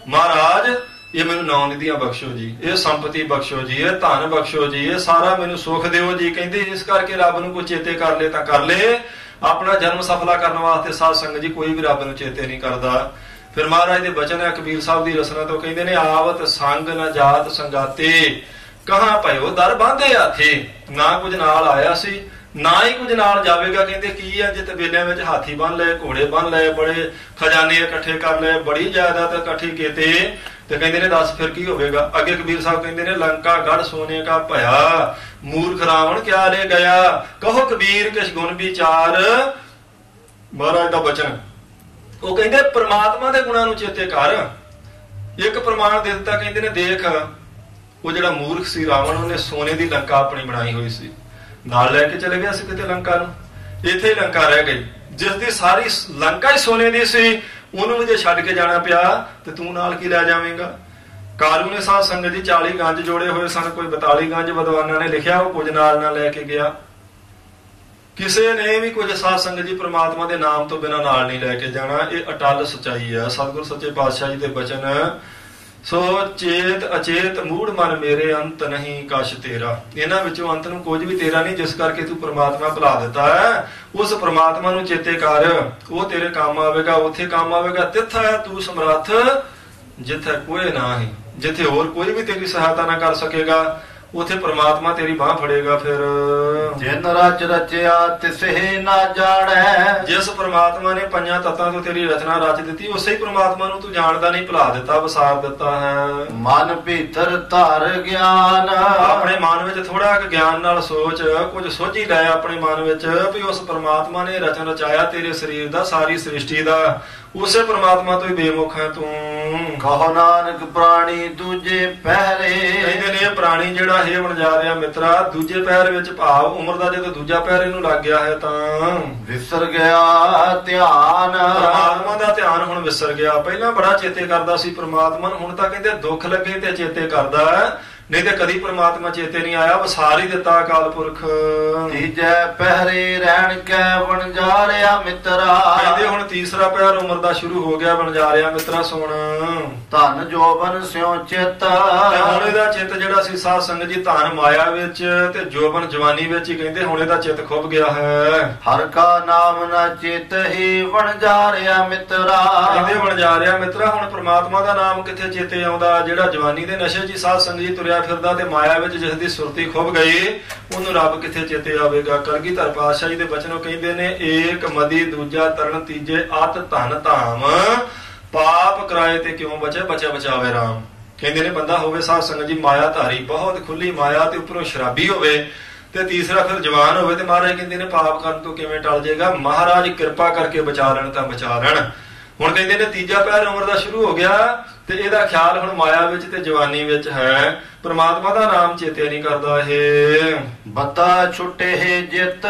ਮਹਾਰਾਜ ਇਹ ਮੈਨੂੰ ਨੌ ਨਿਧੀਆਂ ਬਖਸ਼ੋ ਜੀ, ਇਹ ਸੰਪਤੀ ਬਖਸ਼ੋ ਜੀ, ਇਹ ਧਨ ਬਖਸ਼ੋ ਜੀ, ਇਹ ਸਾਰਾ ਮੈਨੂੰ ਸੁੱਖ ਦਿਓ ਜੀ। ਕਹਿੰਦੇ ਇਸ ਕਰਕੇ ਰੱਬ ਨੂੰ ਕੋਈ ਚੇਤੇ ਕਰ ਲੇ ਤਾਂ ਕਰ ਲੇ, ਆਪਣਾ ਜਨਮ ਸਫਲਾ ਕਰਨ ਵਾਸਤੇ ਸਾਧ ਸੰਗਤ ਜੀ ਕੋਈ ਵੀ ਰੱਬ ਨੂੰ ਚੇਤੇ ਨਹੀਂ ਕਰਦਾ। ਫਿਰ ਮਹਾਰਾਜ ਦੇ ਬਚਨ ਹੈ ਕਬੀਰ ਸਾਹਿਬ ਦੀ ਰਸਨਾ ਤੋਂ, ਕਹਿੰਦੇ ਨੇ ਆਵਤ ਸੰਗ ਨਾ ਜਾਤ ਸੰਗਾਤੇ, ਕਹਾਂ ਭਇਓ ਦਰ ਬਾਂਧੇ ਆਥੇ। ਨਾ ਕੁਝ ਨਾਲ ਆਇਆ ਸੀ ਨਾ ਹੀ ਕੁਝ ਨਾਲ ਜਾਵੇਗਾ। ਕਹਿੰਦੇ ਕੀ ਹੈ, ਜਿੱਤ ਵੇਲਿਆਂ ਵਿੱਚ ਹਾਥੀ ਬੰਨ ਲਏ, ਘੋੜੇ ਬੰਨ ਲਏ, ਬੜੇ ਖਜ਼ਾਨੇ ਇਕੱਠੇ ਕਰ ਲਏ, ਬੜੀ ਜਾਇਦਾਦ ਇਕੱਠੀ ਕੀਤੇ, ਤੇ ਕਹਿੰਦੇ ਨੇ ਦੱਸ ਫਿਰ ਕੀ ਹੋਵੇਗਾ। ਅੱਗੇ ਕਬੀਰ ਸਾਹਿਬ ਕਹਿੰਦੇ ਨੇ ਲੰਕਾ ਗੜ ਸੋਨੇ ਕਾ ਭਇਆ, ਮੂਰਖ ਰਾਵਣ ਕਿਆ ਲੈ ਗਿਆ, ਕਹੋ ਕਬੀਰ ਕਿਛ ਗੁਣ ਵਿਚਾਰ। ਮਹਾਰਾਜ ਦਾ ਬਚਨ, ਉਹ ਕਹਿੰਦੇ ਪ੍ਰਮਾਤਮਾ ਦੇ ਗੁਣਾਂ ਨੂੰ ਚੇਤੇ ਕਰ। ਇੱਕ ਪ੍ਰਮਾਣ ਦੇ ਦਿੱਤਾ, ਕਹਿੰਦੇ ਨੇ ਦੇਖ ਉਹ ਜਿਹੜਾ ਮੂਰਖ ਸੀ ਰਾਵਣ, ਉਹਨੇ ਸੋਨੇ ਦੀ ਲੰਕਾ ਆਪਣੀ ਬਣਾਈ ਹੋਈ ਸੀ, ਨਾਲ ਲੈ ਕੇ ਚਲੇ ਗਿਆ ਸੀ ਕਿਤੇ ਲੰਕਾ ਨੂੰ, ਇੱਥੇ ਹੀ ਲੰਕਾ ਰਹਿ ਗਈ। ਜਿਸ ਦੀ ਸਾਰੀ ਲੰਕਾ ਹੀ ਸੋਨੇ ਦੀ ਸੀ, ਉਹਨੂੰ ਵੀ ਜੇ ਛੱਡ ਕੇ ਜਾਣਾ ਪਿਆ ਤੇ ਤੂੰ ਨਾਲ ਕੀ ਲੈ ਜਾਵੇਂਗਾ। ਕਾਲੂ ਨੇ ਸਾਧ ਸੰਗਤ ਜੀ 40 ਗੰਜ ਜੋੜੇ ਹੋਏ ਸਨ, ਕੋਈ 42 ਗੰਜ ਵਿਦਵਾਨਾਂ ਨੇ ਲਿਖਿਆ, ਉਹ ਕੁਝ ਨਾਲ ਨਾ ਲੈ ਕੇ ਗਿਆ। ਕਿਸੇ ਨੇ ਵੀ ਕੁਝ ਸਾਧ ਸੰਗਤ ਜੀ ਪ੍ਰਮਾਤਮਾ ਦੇ ਨਾਮ ਤੋਂ ਬਿਨਾਂ ਨਾਲ ਨਹੀਂ ਲੈ ਕੇ ਜਾਣਾ। ਇਹ ਅਟਲ ਸੱਚਾਈ ਹੈ ਸਤਿਗੁਰ ਸੱਚੇ ਪਾਤਸ਼ਾਹ ਜੀ ਦੇ ਬਚਨ। ਸੋ ਚੇਤ ਅਚੇਤ ਮੂੜ ਮਨ ਮੇਰੇ, ਅੰਤ ਨਹੀਂ ਕਛ ਤੇਰਾ। ਇਹਨਾਂ ਵਿੱਚੋਂ ਅੰਤ ਨੂੰ ਕੁਝ ਵੀ ਤੇਰਾ ਨਹੀਂ, ਜਿਸ ਕਰਕੇ ਤੂੰ ਪ੍ਰਮਾਤਮਾ ਭੁਲਾ ਦਿੱਤਾ ਹੈ। ਉਸ ਪ੍ਰਮਾਤਮਾ ਨੂੰ ਚੇਤੇ ਕਰ, ਉਹ ਤੇਰੇ ਕੰਮ ਆਵੇਗਾ, ਉੱਥੇ ਕੰਮ ਆਵੇਗਾ। ਤਿੱਥ ਹੈ ਤੂੰ ਸਮਰੱਥ ਜਿੱਥੇ ਕੋਈ ਨਾ ਹੀ, ਜਿੱਥੇ ਹੋਰ ਕੋਈ ਵੀ ਤੇਰੀ ਸਹਾਇਤਾ ਨਾ ਕਰ ਸਕੇਗਾ, ਉਥੇ ਪ੍ਰਮਾਤਮਾ ਤੇਰੀ ਬਾਹ ਫੜੇਗਾ। ਫਿਰ ਜਿਨ ਰਚ ਰਚਿਆ ਤਿਸਹਿ ਨਾ ਜਾਣੈ, ਜਿਸ ਪ੍ਰਮਾਤਮਾ ਨੇ ਪੰਜਾਂ ਤੱਤਾਂ ਤੋਂ ਤੇਰੀ ਰਚਨਾ ਰਚ ਦਿੱਤੀ, ਉਸੇ ਹੀ ਪ੍ਰਮਾਤਮਾ ਨੂੰ ਤੂੰ ਜਾਣਦਾ ਨਹੀਂ, ਭੁਲਾ ਦਿੱਤਾ, ਵਸਾਰ ਦਿੱਤਾ ਹੈ। ਮਨ ਭੀਤਰ ਧਰ ਗਿਆਨ, ਆਪਣੇ ਮਨ ਵਿੱਚ ਥੋੜਾ ਕੁ ਗਿਆਨ ਨਾਲ ਸੋਚ, ਕੁਝ ਸੋਝੀ ਲੈ ਆਪਣੇ ਮਨ ਵਿੱਚ ਵੀ ਉਸ ਪ੍ਰਮਾਤਮਾ ਨੇ ਰਚਨ ਰਚਾਇਆ ਤੇਰੇ ਸਰੀਰ ਦਾ, ਸਾਰੀ ਸ੍ਰਿਸ਼ਟੀ ਦਾ, ਉਸੇ ਪ੍ਰਮਾਤਮਾ ਤੋਂ ਹੀ ਬੇਮੁਖ ਹੈ ਤੂੰ। ਕਹੋ ਨਾਨਕ ਪ੍ਰਾਣੀ ਦੂਜੇ ਪਹਿਰੇ, ਕਹਿੰਦੇ ਨੇ ਪ੍ਰਾਣੀ ਜਿਹੜਾ ਹੈ ਵਣਜਾਰਿਆ ਮਿੱਤਰਾ, ਦੂਜੇ ਪਹਿਰ ਵਿੱਚ ਭਾਵ ਉਮਰ ਦਾ ਜਦੋਂ ਦੂਜਾ ਪਹਿਰ ਇਹਨੂੰ ਲੱਗ ਗਿਆ ਹੈ ਤਾਂ ਵਿਸਰ ਗਿਆ ਧਿਆਨ। ਪ੍ਰਮਾਤਮਾ ਦਾ ਧਿਆਨ ਹੁਣ ਵਿਸਰ ਗਿਆ। ਪਹਿਲਾਂ ਬੜਾ ਚੇਤੇ ਕਰਦਾ ਸੀ ਪ੍ਰਮਾਤਮਾ ਨੂੰ, ਹੁਣ ਤਾਂ ਕਹਿੰਦੇ ਦੁੱਖ ਲੱਗੇ ਤੇ ਚੇਤੇ ਕਰਦਾ ਹੈ, ਨਹੀਂ ਤੇ ਕਦੀ ਪ੍ਰਮਾਤਮਾ ਚੇਤੇ ਨਹੀਂ ਆਇਆ। ਵਸਾਰ ਹੀ ਦਿੱਤਾ ਅਕਾਲ ਪੁਰਖ। ਤੀਜੇ ਪਹਿਰੇ ਰਹਿਣ ਕੈ ਵਣਜਾਰਿਆ ਮਿੱਤਰਾ, ਕਹਿੰਦੇ ਹੁਣ ਤੀਸਰਾ ਪਹਿਰ ਉਮਰ ਦਾ ਸ਼ੁਰੂ ਹੋ ਗਿਆ। ਵਣਜਾਰਿਆ ਮਿੱਤਰਾ ਸੁਣ, ਧਨ ਜੋਬਨ ਸਿਉ ਚਿਤ, ਹੁਣ ਇਹਦਾ ਚਿੱਤ ਜਿਹੜਾ ਸੀ ਸਾਧ ਸੰਗਤ ਜੀ ਧਨ ਮਾਇਆ ਵਿੱਚ ਤੇ ਜੋਬਨ ਜਵਾਨੀ ਵਿੱਚ ਹੀ, ਕਹਿੰਦੇ ਹੁਣ ਇਹਦਾ ਚਿੱਤ ਖੁੱਭ ਗਿਆ ਹੈ। ਹਰ ਕਾ ਨਾਮ ਨਾ ਚਿਤ ਹੀ ਵਣਜਾਰਿਆ ਮਿੱਤਰਾ, ਕਹਿੰਦੇ ਵਣਜਾਰਿਆ ਮਿੱਤਰਾ ਹੁਣ ਪ੍ਰਮਾਤਮਾ ਦਾ ਨਾਮ ਕਿੱਥੇ ਚੇਤੇ ਆਉਂਦਾ। ਜਿਹੜਾ ਜਵਾਨੀ ਦੇ ਨਸ਼ੇ 'ਚ ਸਾਧ ਸੰਗਤ ਜੀ ਤੁਰਿਆ ਫਿਰਦਾ ਤੇ ਮਾਇਆ ਵਿੱਚ ਜਿਸ ਦੀ ਸੁਰਤੀ ਖੁੱਭ ਗਈ, ਉਹਨੂੰ ਰੱਬ ਕਿੱਥੇ ਚੇਤੇ ਆਵੇਗਾ। ਕਲਗੀਧਰ ਪਾਤਸ਼ਾਹ ਜੀ ਦੇ ਬਚਨੋਂ ਕਹਿੰਦੇ ਨੇ, ਏਕ ਮਦੀ ਦੂਜਾ ਤਰਨ ਤੀਜੇ ਅਤ ਧਨ ਧਾਮ, ਪਾਪ ਕਰਾਏ ਤੇ ਕਿਉਂ ਬਚੇ ਬਚੇ ਬਚਾਵੇ ਰਾਮ। ਕਹਿੰਦੇ ਨੇ ਬੰਦਾ ਹੋਵੇ ਸਾਧ ਸੰਗਤ ਜੀ ਮਾਇਆ ਧਾਰੀ, ਬਹੁਤ ਖੁੱਲੀ ਮਾਇਆ ਤੇ ਉੱਪਰੋਂ ਸ਼ਰਾਬੀ ਹੋਵੇ, ਤੇ ਤੀਸਰਾ ਫਿਰ ਜਵਾਨ ਹੋਵੇ, ਤੇ ਮਹਾਰਾਜ ਕਹਿੰਦੇ ਨੇ ਪਾਪ ਕਰਨ ਤੋਂ ਕਿਵੇਂ ਟਲ ਜਾਏਗਾ। ਮਹਾਰਾਜ ਕਿਰਪਾ ਕਰਕੇ ਬਚਾ ਲੈਣ ਤਾਂ ਬਚਾ ਲੈਣ। ਹੁਣ ਕਹਿੰਦੇ ਨੇ ਤੀਜਾ ਪਹਿਰ ਉਮਰ ਦਾ ਸ਼ੁਰੂ ਹੋ ਗਿਆ ਤੇ ਇਹਦਾ ਖਿਆਲ ਹੁਣ ਮਾਇਆ ਵਿੱਚ ਤੇ ਜਵਾਨੀ ਵਿੱਚ ਹੈ। ਪ੍ਰਮਾਤਮਾ ਦਾ ਨਾਮ ਚੇਤੇ ਨਹੀਂ ਕਰਦਾ। ਇਹ ਬਤਾ ਛੁੱਟੇ ਜਿੱਤ,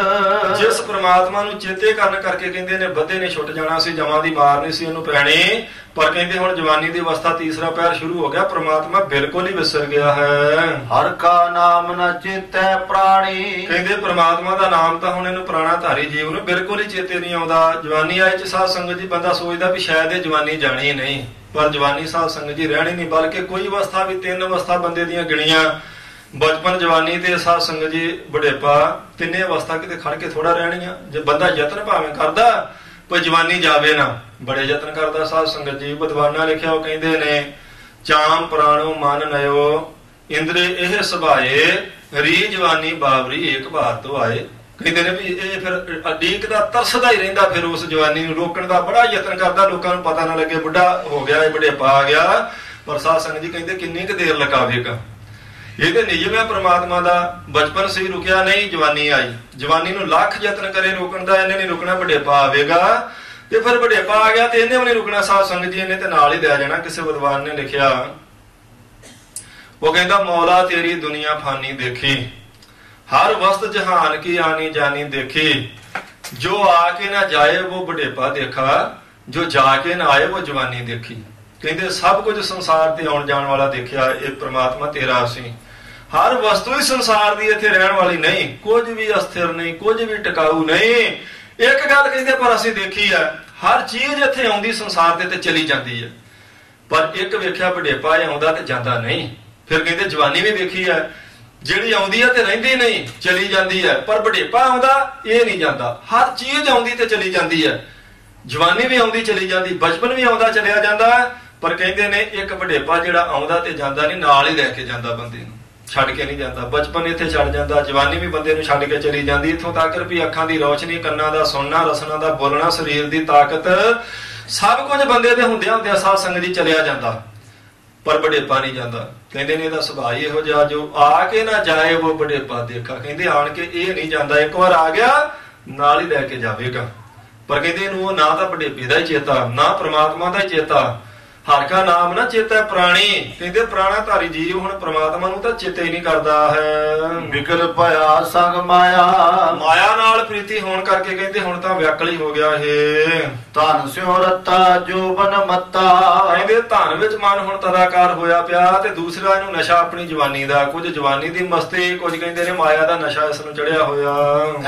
ਜਿਸ ਪ੍ਰਮਾਤਮਾ ਨੂੰ ਚੇਤੇ ਕਰਨ ਕਰਕੇ ਕਹਿੰਦੇ ਨੇ ਬੱਧੇ ਨੇ ਛੁੱਟ ਜਾਣਾ ਸੀ, ਜਮਾਂ ਦੀ ਮਾਰ ਨਹੀਂ ਸੀ ਉਹਨੂੰ ਪੈਣੀ। ਪਰ ਕਹਿੰਦੇ ਹੁਣ ਜਵਾਨੀ ਦੀ ਅਵਸਥਾ ਤੀਸਰਾ ਪਹਿਰ ਸ਼ੁਰੂ ਹੋ ਗਿਆ, ਪ੍ਰਮਾਤਮਾ ਬਿਲਕੁਲ ਹੀ ਵਿਸਰ ਗਿਆ ਹੈ। ਹਰ ਕਾ ਨਾਮ ਨਾ ਚੇਤੈ ਪ੍ਰਾਣੀ, ਕਹਿੰਦੇ ਪ੍ਰਮਾਤਮਾ ਦਾ ਨਾਮ ਤਾਂ ਹੁਣ ਇਹਨੂੰ ਪ੍ਰਾਣਾ ਧਾਰੀ ਜੀਵ ਨੂੰ ਬਿਲਕੁਲ ਹੀ ਚੇਤੇ ਨਹੀਂ ਆਉਂਦਾ। ਜਵਾਨੀ ਆਏ ਚ ਸਾਧ ਸੰਗਤ ਜੀ ਬੰਦਾ ਸੋਚਦਾ ਵੀ ਸ਼ਾਇਦ ਇਹ ਜਵਾਨੀ ਜਾਣੀ ਨਹੀਂ, ਪਰ ਜਵਾਨੀ ਸਾਧ ਸੰਗਤ ਜੀ ਰਹਿਣੀ ਨਹੀਂ, ਬਲਕਿ ਕੋਈ ਅਵਸਥਾ ਵੀ 3 ਅਵਸਥਾ ਬੰਦੇ ਦੀਆਂ ਗਿਣੀਆਂ, ਬਚਪਨ ਜਵਾਨੀ ਤੇ ਸਾਧ ਸੰਗਤ ਜੀ ਬੁਢੇਪਾ, ਤਿੰਨੇ ਅਵਸਥਾ ਕਿਤੇ ਖੜ ਕੇ ਥੋੜਾ ਰਹਿਣੀਆਂ। ਜੇ ਬੰਦਾ ਯਤਨ ਭਾਵੇਂ ਕਰਦਾ ਪਰ ਜਵਾਨੀ ਜਾਵੇ ਨਾ, ਬੜੇ ਯਤਨ ਕਰਦਾ ਸਾਧ ਸੰਗਤ ਜੀ। ਵਿਦਵਾਨਾਂ ਲਿਖਿਆ, ਉਹ ਕਹਿੰਦੇ ਨੇ ਚਾਮ ਪ੍ਰਾਣੋ ਮਨ ਨਯੋ ਇੰਦਰੇ ਇਹ ਸੁਭਾਏ, ਰੀ ਜਵਾਨੀ ਬਾਵਰੀ ਏਕ ਬਾਤ ਤੋਂ ਆਏ। ਕਹਿੰਦੇ ਨੇ ਵੀ ਇਹ ਫਿਰ ਅਡੀਕ ਦਾ ਤਰਸਦਾ ਹੀ ਰਹਿੰਦਾ, ਫਿਰ ਉਸ ਜਵਾਨੀ ਨੂੰ ਰੋਕਣ ਦਾ ਬੜਾ ਯਤਨ ਕਰਦਾ, ਲੋਕਾਂ ਨੂੰ ਪਤਾ ਨਾ ਲੱਗੇ ਬੁੱਢਾ ਹੋ ਗਿਆ, ਇਹ ਬੁਢੇਪਾ ਆ ਗਿਆ। ਪਰ ਸਾਧ ਸੰਗਤ ਜੀ ਕਹਿੰਦੇ ਕਿੰਨੀ ਕੁ ਦੇਰ ਲਗਾਵੇਗਾ। ਇਹ ਤੇ ਨਿਯਮ ਹੈ ਪ੍ਰਮਾਤਮਾ ਦਾ। ਬਚਪਨ ਸੀ ਰੁਕਿਆ ਨਹੀਂ, ਜਵਾਨੀ ਆਈ, ਜਵਾਨੀ ਨੂੰ ਲੱਖ ਯਤਨ ਕਰੇ ਰੋਕਣ ਦਾ, ਇਹਨੇ ਨਹੀਂ ਰੁਕਣਾ, ਬੁਢੇਪਾ ਆਵੇਗਾ। ਤੇ ਫਿਰ ਬੁਢੇਪਾ ਆ ਗਿਆ ਤੇ ਇਹਨੇ ਵੀ ਨਹੀਂ ਰੁਕਣਾ ਸਾਧ ਸੰਗਤ ਜੀ, ਇਹਨੇ ਤੇ ਨਾਲ ਹੀ ਲੈ ਜਾਣਾ। ਕਿਸੇ ਵਿਦਵਾਨ ਨੇ ਲਿਖਿਆ, ਉਹ ਕਹਿੰਦਾ ਮੌਲਾ ਤੇਰੀ ਦੁਨੀਆ ਫਾਨੀ ਦੇਖੀ, ਹਰ ਵਸਤ ਜਹਾਨ ਕੀ ਆਨੀ ਜਾਨੀ ਦੇਖੀ, ਜੋ ਆ ਕੇ ਨਾ ਜਾਏ ਉਹ ਬੁਢੇਪਾ ਦੇਖਾ, ਜੋ ਜਾ ਕੇ ਨਾ ਆਏ ਉਹ ਜਵਾਨੀ ਦੇਖੀ। ਕਹਿੰਦੇ ਸਭ ਕੁਝ ਸੰਸਾਰ ਤੇ ਆਉਣ ਜਾਣ ਵਾਲਾ ਦੇਖਿਆ, ਇਹ ਪ੍ਰਮਾਤਮਾ ਤੇਰਾ ਅਸੀਂ। ਹਰ ਵਸਤੂ ਹੀ ਸੰਸਾਰ ਦੀ ਇੱਥੇ ਰਹਿਣ ਵਾਲੀ ਨਹੀਂ, ਕੁਝ ਵੀ ਅਸਥਿਰ ਨਹੀਂ, ਕੁਝ ਵੀ ਟਿਕਾਊ ਨਹੀਂ। ਇੱਕ ਗੱਲ ਕਹਿੰਦੇ ਪਰ ਅਸੀਂ ਦੇਖੀ ਹੈ, ਹਰ ਚੀਜ਼ ਇੱਥੇ ਆਉਂਦੀ ਸੰਸਾਰ ਤੇ ਚਲੀ ਜਾਂਦੀ ਹੈ, ਪਰ ਇੱਕ ਵੇਖਿਆ ਵਡੇਪਾ ਆਉਂਦਾ ਤੇ ਜਾਂਦਾ ਨਹੀਂ। ਫਿਰ ਕਹਿੰਦੇ ਜਵਾਨੀ ਵੀ ਵੇਖੀ ਹੈ, ਜਿਹੜੀ ਆਉਂਦੀ ਹੈ ਤੇ ਰਹਿੰਦੀ ਨਹੀਂ, ਚਲੀ ਜਾਂਦੀ ਹੈ, ਪਰ ਵਡੇਪਾ ਆਉਂਦਾ ਇਹ ਨਹੀਂ ਜਾਂਦਾ। ਹਰ ਚੀਜ਼ ਆਉਂਦੀ ਤੇ ਚਲੀ ਜਾਂਦੀ ਹੈ, ਜਵਾਨੀ ਵੀ ਆਉਂਦੀ ਚਲੀ ਜਾਂਦੀ, ਬਚਪਨ ਵੀ ਆਉਂਦਾ ਚਲਿਆ ਜਾਂਦਾ, ਪਰ ਕਹਿੰਦੇ ਨੇ ਇੱਕ ਵਡੇਪਾ ਜਿਹੜਾ ਆਉਂਦਾ ਤੇ ਜਾਂਦਾ ਨਹੀਂ, ਨਾਲ ਹੀ ਲੈ ਕੇ ਜਾਂਦਾ, ਬੰਦੇ ਨੂੰ ਛੱਡ ਕੇ ਨਹੀਂ ਜਾਂਦਾ। ਬਚਪਨ ਇੱਥੇ ਛੱਡ ਜਾਂਦਾ, ਜਵਾਨੀ ਵੀ ਬੰਦੇ ਨੂੰ ਛੱਡ ਕੇ ਚਲੀ ਜਾਂਦੀ, ਇੱਥੋਂ ਤੱਕ ਵੀ ਅੱਖਾਂ ਦੀ ਰੌਸ਼ਨੀ, ਕੰਨਾਂ ਦਾ ਸੁਣਨਾ, ਰਸਨਾ ਦਾ ਬੋਲਣਾ, ਸਰੀਰ ਦੀ ਤਾਕਤ, ਸਭ ਕੁਝ ਬੰਦੇ ਦੇ ਹੁੰਦਿਆਂ ਹੁੰਦਿਆਂ ਸਾਧ ਸੰਗਤ ਜੀ ਚਲਿਆ ਜਾਂਦਾ, ਪਰ ਵਡੇਪਾ ਨਹੀਂ ਜਾਂਦਾ। ਕਹਿੰਦੇ ਨੇ ਇਹਦਾ ਸੁਭਾਅ ਹੀ ਇਹੋ ਜਿਹਾ, ਜੋ ਆ ਕੇ ਨਾ ਜਾਏ ਉਹ ਵਡੇਪਾ ਦੇਖਾ। ਕਹਿੰਦੇ ਆਣ ਕੇ ਇਹ ਨਹੀਂ ਜਾਂਦਾ, ਇੱਕ ਵਾਰ ਆ ਗਿਆ ਨਾਲ ਹੀ ਲੈ ਕੇ ਜਾਵੇਗਾ। ਪਰ ਕਹਿੰਦੇ ਇਹਨੂੰ ਨਾ ਤਾਂ ਵਡੇਪੇ ਦਾ ਹੀ ਚੇਤਾ, ਨਾ ਪ੍ਰਮਾਤਮਾ ਦਾ ਹੀ ਚੇਤਾ। ਹਰ ਕਾ ਨਾਮ ਨਾ ਚੇਤਾ ਪ੍ਰਾਣੀ, ਕਹਿੰਦੇ ਪ੍ਰਾਣਾ ਧਾਰੀ ਜੀਵ ਹੁਣ ਪ੍ਰਮਾਤਮਾ ਨੂੰ ਤਾਂ ਚੇਤੇ ਹੀ ਨਹੀਂ ਕਰਦਾ ਹੈ। ਵਿਕਲ ਭਇਆ ਸੰਗ ਮਾਇਆ, ਮਾਇਆ ਨਾਲ ਪ੍ਰੀਤੀ ਹੋਣ ਕਰਕੇ ਕਹਿੰਦੇ ਹੁਣ ਤਾਂ ਵਿਆਕਲ ਹੀ ਹੋ ਗਿਆ ਇਹ। ਧਨ ਸਿਉ ਰਤਾ ਜੋਬਨ ਮੱਤਾ, ਕਹਿੰਦੇ ਧਨ ਵਿੱਚ ਮਨ ਹੁਣ ਤਦਾਕਾਰ ਹੋਇਆ ਪਿਆ, ਤੇ ਦੂਸਰਾ ਇਹਨੂੰ ਨਸ਼ਾ ਆਪਣੀ ਜਵਾਨੀ ਦਾ, ਕੁਝ ਜਵਾਨੀ ਦੀ ਮਸਤੀ, ਕੁਝ ਕਹਿੰਦੇ ਨੇ ਮਾਇਆ ਦਾ ਨਸ਼ਾ ਇਸ ਨੂੰ ਚੜਿਆ ਹੋਇਆ।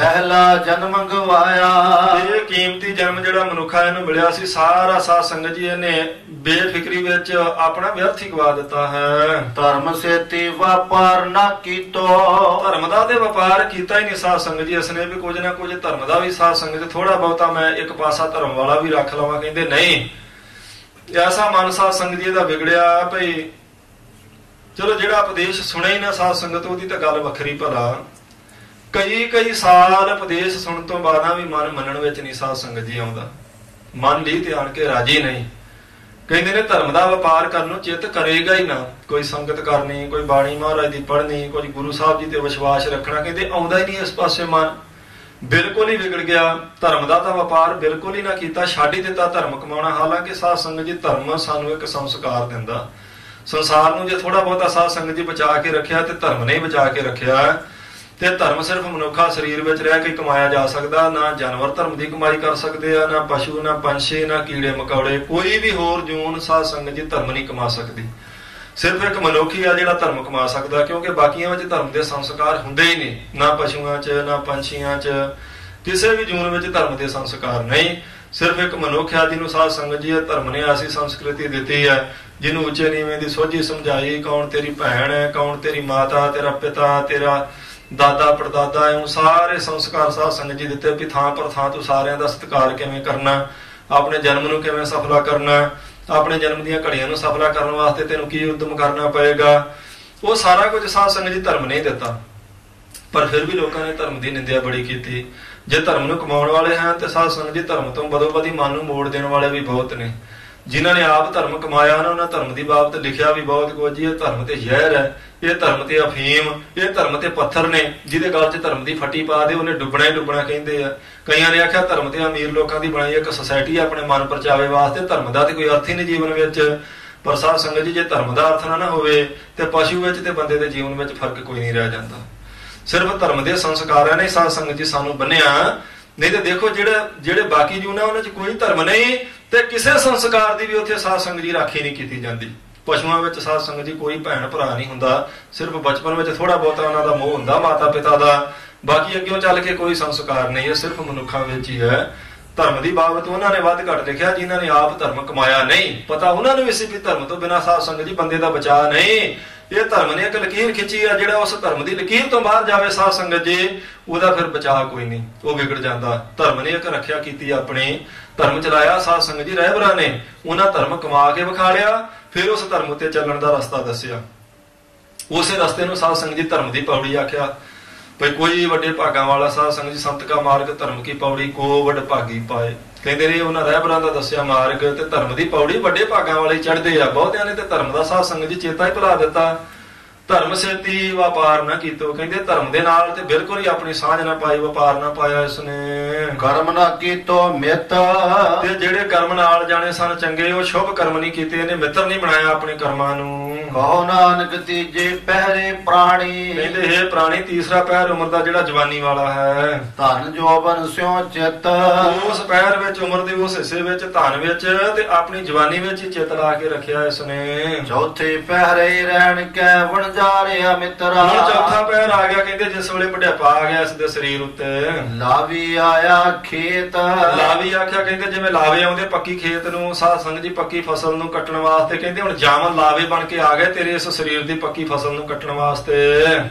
ਅਹਲਾ ਜਨਮ ਗਵਾਇਆ, ਇਹ ਕੀਮਤੀ ਜਨਮ ਜਿਹੜਾ ਮਨੁੱਖਾ ਇਹਨੂੰ ਮਿਲਿਆ ਸੀ, ਸਾਰਾ ਸਾਧ ਸੰਗਤ ਜੀ ਇਹਨੇ ਬੇਫਿਕਰੀ ਵਿੱਚ ਆਪਣਾ ਵਿਅਰਥ ਹੀ ਗਵਾ ਦਿੱਤਾ ਹੈ। ਧਰਮ ਸੇਤੀ ਵਪਾਰ ਨਾ ਕੀਤੋ, ਧਰਮ ਦਾ ਤੇ ਵਪਾਰ ਕੀਤਾ ਹੀ ਨਹੀਂ ਸਾਧ ਸੰਗਤ ਜੀ ਇਸਨੇ, ਵੀ ਕੁਝ ਨਾ ਕੁਝ ਧਰਮ ਦਾ ਵੀ ਸਾਧ ਸੰਗਤ ਥੋੜਾ ਬਹੁਤਾ ਮੈਂ ਇੱਕ ਪਾਸਾ ਧਰਮ ਵਾਲਾ ਵੀ ਰੱਖ ਲਵਾਂ। ਕਹਿੰਦੇ ਨਹੀਂ, ਐਸਾ ਮਨ ਸਾਧ ਸੰਗਤ ਜੀ ਦਾ ਵਿਗੜਿਆ ਭਈ ਚਲੋ ਜਿਹੜਾ ਉਪਦੇਸ਼ ਸੁਣਿਆ ਹੀ ਨਾ ਸਾਧ ਸੰਗਤ, ਉਹਦੀ ਤਾਂ ਗੱਲ ਵੱਖਰੀ। ਭਲਾ ਕਈ ਸਾਲ ਉਪਦੇਸ਼ ਸੁਣਨ ਤੋਂ ਬਾਅਦ ਵੀ ਮਨ ਮੰਨਣ ਵਿੱਚ ਨਹੀਂ ਸਾਧ ਸੰਗਤ ਜੀ ਆਉਂਦਾ, ਮਨ ਲਈ ਤੇ ਆਣ ਕੇ ਰਾਜੀ ਨਹੀਂ। ਕਹਿੰਦੇ ਨੇ ਧਰਮ ਦਾ ਵਪਾਰ ਕਰਨ ਨੂੰ ਚਿੱਤ ਕਰੇਗਾ ਹੀ ਨਾ, ਕੋਈ ਸੰਗਤ ਕਰਨੀ, ਕੋਈ ਬਾਣੀ ਮਹਾਰਾਜ ਦੀ ਪੜ੍ਹਨੀ, ਕੋਈ ਗੁਰੂ ਸਾਹਿਬ ਜੀ ਤੇ ਵਿਸ਼ਵਾਸ ਰੱਖਣਾ, ਕਹਿੰਦੇ ਆਉਂਦਾ ਹੀ ਨਹੀਂ ਇਸ ਪਾਸੇ ਮਨ, ਬਿਲਕੁਲ ਹੀ ਵਿਗੜ ਗਿਆ। ਧਰਮ ਦਾ ਤਾਂ ਵਪਾਰ ਬਿਲਕੁਲ ਹੀ ਨਾ ਕੀਤਾ, ਛੱਡ ਹੀ ਦਿੱਤਾ ਧਰਮ ਕਮਾਉਣਾ। ਹਾਲਾਂਕਿ ਸਾਧ ਸੰਗਤ ਜੀ ਧਰਮ ਸਾਨੂੰ ਇੱਕ ਸੰਸਕਾਰ ਦਿੰਦਾ, ਸੰਸਾਰ ਨੂੰ ਜੇ ਥੋੜਾ ਬਹੁਤਾ ਸਾਧ ਸੰਗਤ ਜੀ ਬਚਾ ਕੇ ਰੱਖਿਆ ਤੇ ਧਰਮ ਨੇ ਬਚਾ ਕੇ ਰੱਖਿਆ। ਤੇ ਧਰਮ ਸਿਰਫ ਮਨੁੱਖਾ ਸਰੀਰ ਵਿੱਚ ਰਹਿ ਕੇ ਕਮਾਇਆ ਜਾ ਸਕਦਾ, ਨਾ ਜਾਨਵਰ ਧਰਮ ਦੀ ਕਮਾਈ ਕਰ ਸਕਦੇ ਆ, ਨਾ ਪਸ਼ੂ, ਨਾ ਪੰਛੀ, ਨਾ ਕੀੜੇ ਮਕੌੜੇ, ਕੋਈ ਵੀ ਹੋਰ ਜੂਨ ਸਾਧ ਸੰਗਤ ਜੀ ਧਰਮ ਨਹੀਂ ਕਮਾ ਸਕਦੀ। ਸਿਰਫ ਇੱਕ ਮਨੁੱਖ ਹੀ ਆ ਜਿਹੜਾ ਧਰਮ ਕਮਾ ਸਕਦਾ, ਕਿਉਂਕਿ ਬਾਕੀਆਂ ਵਿੱਚ ਧਰਮ ਦੇ ਸੰਸਕਾਰ ਹੁੰਦੇ ਹੀ ਨਹੀਂ, ਨਾ ਪਸ਼ੂਆਂ 'ਚ, ਨਾ ਪੰਛੀਆਂ 'ਚ, ਕਿਸੇ ਵੀ ਜੂਨ ਵਿੱਚ ਧਰਮ ਦੇ ਸੰਸਕਾਰ ਨਹੀਂ। ਸਿਰਫ ਇੱਕ ਮਨੁੱਖ ਆ ਜਿਹਨੂੰ ਸਾਧ ਸੰਗਤ ਜੀ ਧਰਮ ਨੇ ਐਸੀ ਸੰਸਕ੍ਰਿਤੀ ਦਿੱਤੀ ਹੈ, ਜਿਹਨੂੰ ਉੱਚੇ ਨੀਵੇਂ ਦੀ ਸੋਝੀ ਸਮਝਾਈ, ਕੌਣ ਤੇਰੀ ਭੈਣ ਹੈ, ਕੌਣ ਤੇਰੀ ਮਾਤਾ, ਤੇਰਾ ਪਿਤਾ, ਤੇਰਾ ਦਾਦਾ ਪੜਦਾਦਾ, ਇਉਂ ਸਾਰੇ ਸੰਸਕਾਰ ਸਾਧ ਸੰਗਤ ਜੀ ਦਿੱਤੇ ਵੀ ਥਾਂ ਪਰ ਥਾਂ ਤੂੰ ਸਾਰਿਆਂ ਦਾ ਸਤਿਕਾਰ ਕਿਵੇਂ ਕਰਨਾ, ਆਪਣੇ ਜਨਮ ਨੂੰ ਕਿਵੇਂ ਸਫਲਾ ਕਰਨਾ, ਆਪਣੇ ਜਨਮ ਦੀਆਂ ਘੜੀਆਂ ਨੂੰ ਸਫਲਾ ਕਰਨ ਵਾਸਤੇ ਤੈਨੂੰ ਕੀ ਉਦਮ ਕਰਨਾ ਪਏਗਾ, ਉਹ ਸਾਰਾ ਕੁਝ ਸਾਧ ਸੰਗਤ ਜੀ ਧਰਮ ਨਹੀਂ ਦਿੱਤਾ। ਪਰ ਫਿਰ ਵੀ ਲੋਕਾਂ ਨੇ ਧਰਮ ਦੀ ਨਿੰਦਿਆ ਬੜੀ ਕੀਤੀ। ਜੇ ਧਰਮ ਨੂੰ ਕਮਾਉਣ ਵਾਲੇ ਹਨ ਤੇ ਸਾਧ ਸੰਗਤ ਜੀ ਧਰਮ ਤੋਂ ਬਦੋ-ਬਦੀ ਮਨ ਨੂੰ ਮੋੜ ਦੇਣ ਵਾਲੇ ਵੀ ਬਹੁਤ ਨੇ। ਜਿਨ੍ਹਾਂ ਨੇ ਆਪ ਧਰਮ ਕਮਾਇਆ ਉਹਨਾਂ ਧਰਮ ਦੀ ਬਾਬਤ ਲਿਖਿਆ ਵੀ ਬਹੁਤ ਕੁਝ ਜੀ। ਇਹ ਧਰਮ ਤੇ ਜ਼ਹਿਰ ਹੈ, ਇਹ ਧਰਮ ਤੇ ਅਫੀਮ, ਇਹ ਧਰਮ ਤੇ ਪੱਥਰ ਨੇ, ਜਿਹਦੇ ਗਲ 'ਚ ਧਰਮ ਦੀ ਫੱਟੀ ਪਾ ਦੇ ਉਹਨੇ ਡੁੱਬਣਾ ਹੀ ਡੁੱਬਣਾ ਕਹਿੰਦੇ ਆ। ਕਈਆਂ ਨੇ ਆਖਿਆ ਧਰਮ ਤੇ ਅਮੀਰ ਲੋਕਾਂ ਦੀ ਬਣਾਈ ਇੱਕ ਸੁਸਾਇਟੀ ਆਪਣੇ ਮਨ ਪਰਚਾਵੇ ਵਾਸਤੇ, ਧਰਮ ਦਾ ਤੇ ਕੋਈ ਅਰਥ ਹੀ ਨਹੀਂ ਜੀਵਨ ਵਿੱਚ। ਪਰ ਸਾਧ ਸੰਗਤ ਜੀ ਜੇ ਧਰਮ ਦਾ ਅਰਥ ਨਾ ਹੋਵੇ ਤੇ ਪਸ਼ੂ ਵਿੱਚ ਤੇ ਬੰਦੇ ਦੇ ਜੀਵਨ ਵਿੱਚ ਫਰਕ ਕੋਈ ਨਹੀਂ ਰਹਿ ਜਾਂਦਾ। ਸਿਰਫ ਧਰਮ ਦੇ ਸੰਸਕਾਰਾਂ ਨੇ ਸਾਧ ਸੰਗਤ ਜੀ ਸਾਨੂੰ ਬੰਨਿਆ, ਨਹੀਂ ਤੇ ਦੇਖੋ ਜਿਹੜੇ ਬਾਕੀ ਜੂਨ ਆ ਉਹਨਾਂ 'ਚ ਕੋਈ ਧਰਮ ਨਹੀਂ ਤੇ ਕਿਸੇ ਸੰਸਕਾਰ ਦੀ ਵੀ ਉੱਥੇ ਸਾਧ ਸੰਗਤ ਜੀ ਰਾਖੀ ਨਹੀਂ ਕੀਤੀ ਜਾਂਦੀ। ਪਸ਼ੂਆਂ ਵਿੱਚ ਸਾਧ ਸੰਗਤ ਜੀ ਕੋਈ ਭੈਣ ਭਰਾ ਨਹੀਂ ਹੁੰਦਾ, ਸਿਰਫ ਬਚਪਨ ਵਿੱਚ ਥੋੜਾ ਬਹੁਤਾ ਉਹਨਾਂ ਦਾ ਮੋਹ ਹੁੰਦਾ ਮਾਤਾ ਪਿਤਾ ਦਾ, ਬਾਕੀ ਅੱਗੇ ਚੱਲ ਕੇ ਕੋਈ ਸੰਸਕਾਰ ਨਹੀਂ ਹੈ, ਸਿਰਫ ਮਨੁੱਖਾਂ ਵਿੱਚ ਹੀ ਹੈ। ਧਰਮ ਦੀ ਬਾਬਤ ਉਹਨਾਂ ਨੇ ਵੱਧ ਘੱਟ ਲਿਖਿਆ ਜਿਨ੍ਹਾਂ ਨੇ ਆਪ ਧਰਮ ਕਮਾਇਆ ਨਹੀਂ। ਪਤਾ ਉਹਨਾਂ ਨੂੰ ਵੀ ਸੀ ਵੀ ਧਰਮ ਤੋਂ ਬਿਨਾਂ ਸਾਧ ਸੰਗਤ ਜੀ ਬੰਦੇ ਦਾ ਬਚਾਅ ਨਹੀਂ। ਇਹ ਧਰਮ ਨੇ ਇੱਕ ਲਕੀਰ ਖਿੱਚੀ ਆ, ਜਿਹੜਾ ਉਸ ਧਰਮ ਦੀ ਲਕੀਰ ਤੋਂ ਬਾਹਰ ਜਾਵੇ ਸਾਧ ਸੰਗਤ ਜੀ ਉਹਦਾ ਫਿਰ ਬਚਾਅ ਕੋਈ ਨਹੀਂ, ਉਹ ਵਿਗੜ ਜਾਂਦਾ। ਧਰਮ ਨੇ ਇੱਕ ਰੱਖਿਆ ਕੀਤੀ ਆਪਣੀ, ਧਰਮ ਚਲਾਇਆ ਸਾਧ ਸੰਗਤ ਜੀ ਰਹਿਬਰਾਂ ਨੇ, ਉਹਨਾਂ ਧਰਮ ਕਮਾ ਕੇ ਵਿਖਾ ਲਿਆ, ਫਿਰ ਉਸ ਧਰਮ ਉੱਤੇ ਚੱਲਣ ਦਾ ਰਸਤਾ ਦੱਸਿਆ। ਉਸੇ ਰਸਤੇ ਨੂੰ ਸਾਧ ਸੰਗਤ ਜੀ ਧਰਮ ਦੀ ਪੌੜੀ ਆਖਿਆ। ਭਈ ਕੋਈ ਵੱਡੇ ਭਾਗਾਂ ਵਾਲਾ ਸਾਧ ਸੰਗਤ ਜੀ ਸੰਤ ਕਾ ਮਾਰਗ ਧਰਮ ਕੀ ਪੌੜੀ ਕੋ ਵੱਡ ਭਾਗੀ ਪਾਏ, ਕਹਿੰਦੇ ਨੇ ਉਹਨਾਂ ਰਹਿਬਰਾਂ ਦਾ ਦੱਸਿਆ ਮਾਰਗ ਤੇ ਧਰਮ ਦੀ ਪੌੜੀ ਵੱਡੇ ਭਾਗਾਂ ਵਾਲੇ ਚੜ੍ਹਦੇ ਆ। ਬਹੁਤਿਆਂ ਨੇ ਤੇ ਧਰਮ ਦਾ ਸਾਧ ਸੰਗਤ ਜੀ ਚੇਤਾ ਹੀ ਭੁਲਾ ਦਿੱਤਾ। ਧਰਮ ਸੇਤੀ ਵਪਾਰ ਨਾ ਕੀਤੋ, ਕਹਿੰਦੇ ਧਰਮ ਦੇ ਨਾਲ ਤੇ ਬਿਲਕੁਲ ਹੀ ਆਪਣੀ ਸਾਂਝ ਨਾ ਪਾਈ, ਵਪਾਰ ਨਾ ਪਾਇਆ ਇਸਨੇ। ਕਰਮ ਨਾ ਕੀਤੋ ਮਿੱਤ, ਤੇ ਜਿਹੜੇ ਕਰਮ ਨਾਲ ਜਾਣੇ ਸਨ ਚੰਗੇ ਉਹ ਸ਼ੁਭ ਕਰਮ ਨਹੀਂ ਕੀਤੇ, ਇਹਨੇ ਮਿੱਤਰ ਨਹੀਂ ਬਣਾਇਆ ਆਪਣੇ ਕਰਮਾਂ ਨੂੰ। ਕਹੋ ਨਾਨਕ ਤੀਜੇ ਪਹਿਰੇ ਪ੍ਰਾਣੀ ਕਹਿੰਦੇ ਹੈ ਪ੍ਰਾਣੀ ਤੀਸਰਾ ਪਹਿਰ ਉਮਰ ਦਾ ਜਿਹੜਾ ਜਵਾਨੀ ਵਾਲਾ ਹੈ। ਧਨ ਜੋਬਨ ਸਿਉ ਚਿਤ ਉਸ ਪਹਿਰ ਵਿੱਚ ਉਮਰ ਦੇ ਉਸ ਹਿੱਸੇ ਵਿੱਚ ਧਨ ਵਿੱਚ ਤੇ ਆਪਣੀ ਜਵਾਨੀ ਵਿੱਚ ਹੀ ਚਿੱਤ ਲਾ ਕੇ ਰੱਖਿਆ ਇਸਨੇ। ਚੌਥੇ ਪਹਿਰੇ ਰਹਿਣ ਕੈ ਵਣਜਾਰਿਆ ਮਿੱਤਰਾ। ਹੁਣ ਚੌਥਾ ਪਹਿਰ ਆ ਗਿਆ ਕਹਿੰਦੇ ਜਿਸ ਵੇਲੇ ਬੁਢਾਪਾ ਆ ਗਿਆ ਇਸ ਦੇ ਸਰੀਰ ਉੱਤੇ। ਲਾਵੀ ਆਇਆ ਖੇਤ ਲਾਵੀ ਆਖਿਆ ਕਹਿੰਦੇ ਜਿਵੇਂ ਲਾਵੇ ਆਉਂਦੇ ਪੱਕੀ ਖੇਤ ਨੂੰ ਸਾਧ ਸੰਗਤ ਜੀ ਪੱਕੀ ਫਸਲ ਨੂੰ ਕੱਟਣ ਵਾਸਤੇ ਕਹਿੰਦੇ ਹੁਣ ਜਾਮਨ ਲਾਵੇ ਬਣ ਕੇ ਆ ਗਏ ਤੇਰੇ ਇਸ ਸਰੀਰ ਦੀ ਪੱਕੀ ਫਸਲ ਨੂੰ ਕੱਟਣ ਵਾਸਤੇ।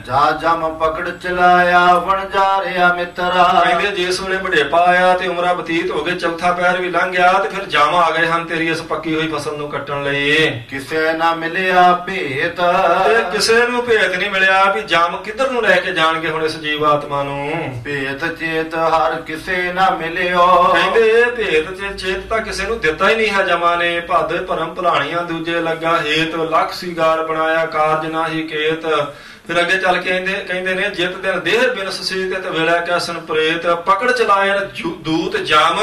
ਜਾ ਜਮ ਪਕੜ ਚਲਾਇਆ ਵਣਜਾਰਿਆ ਮਿੱਤਰਾ। ਕਹਿੰਦੇ ਜਿਸ ਵੇਲੇ ਬੁਢੇਪਾ ਆਇਆ ਤੇ ਉਮਰਾਂ ਬਤੀਤ ਹੋ ਗਏ ਚੌਥਾ ਪਹਿਰ ਵੀ ਲੰਘ ਗਿਆ ਤੇ ਫਿਰ ਜਾਮ ਆ ਗਏ ਹਨ ਤੇਰੀ ਇਸ ਪੱਕੀ ਹੋਈ ਫਸਲ ਨੂੰ ਕੱਟਣ ਲਈ। ਕਿਸੇ ਨਾ ਮਿਲਿਆ ਭੇਤ ਤੇ ਕਿਸੇ ਨੂੰ ਭੇਤ ਨਹੀਂ ਮਿਲਿਆ ਵੀ ਜਾਮ ਕਿੱਧਰ ਨੂੰ ਲੈ ਕੇ ਜਾਣਗੇ ਹੁਣ ਇਸ ਜੀਵ ਆਤਮਾ ਨੂੰ। ਭੇਤ ਚੇਤ ਹਰ ਕਿਸੇ ਨਾ ਮਿਲਿਓ। ਕਹਿੰਦੇ ਭੇਤ ਚੇਤ ਤਾਂ ਕਿਸੇ ਨੂੰ ਦਿੱਤਾ ਹੀ ਨਹੀਂ ਹੈ ਜਮਾ ਨੇ। ਭਾਦੇ ਭਰਮ ਭੁਲਾਣੀਆਂ ਦੂਜੇ ਲੱਗਾ ਹੇਤ ਲੱਖ ਸੀਗਾਰ ਬਣਾਇਆ ਕਾਰਜ ਨਾ ਹੀ ਕੇਤ। ਫਿਰ ਅੱਗੇ ਚੱਲ ਕੇ ਕਹਿੰਦੇ ਨੇ ਜਿਤ ਦਿਨ ਦੇਹ ਬਿਨਸ ਸੀ ਤੇ ਵੇਲਾ ਕੈਸਨ ਪ੍ਰੇਤ। ਪਕੜ ਚਲਾਏ ਦੂਤ ਜਾਮ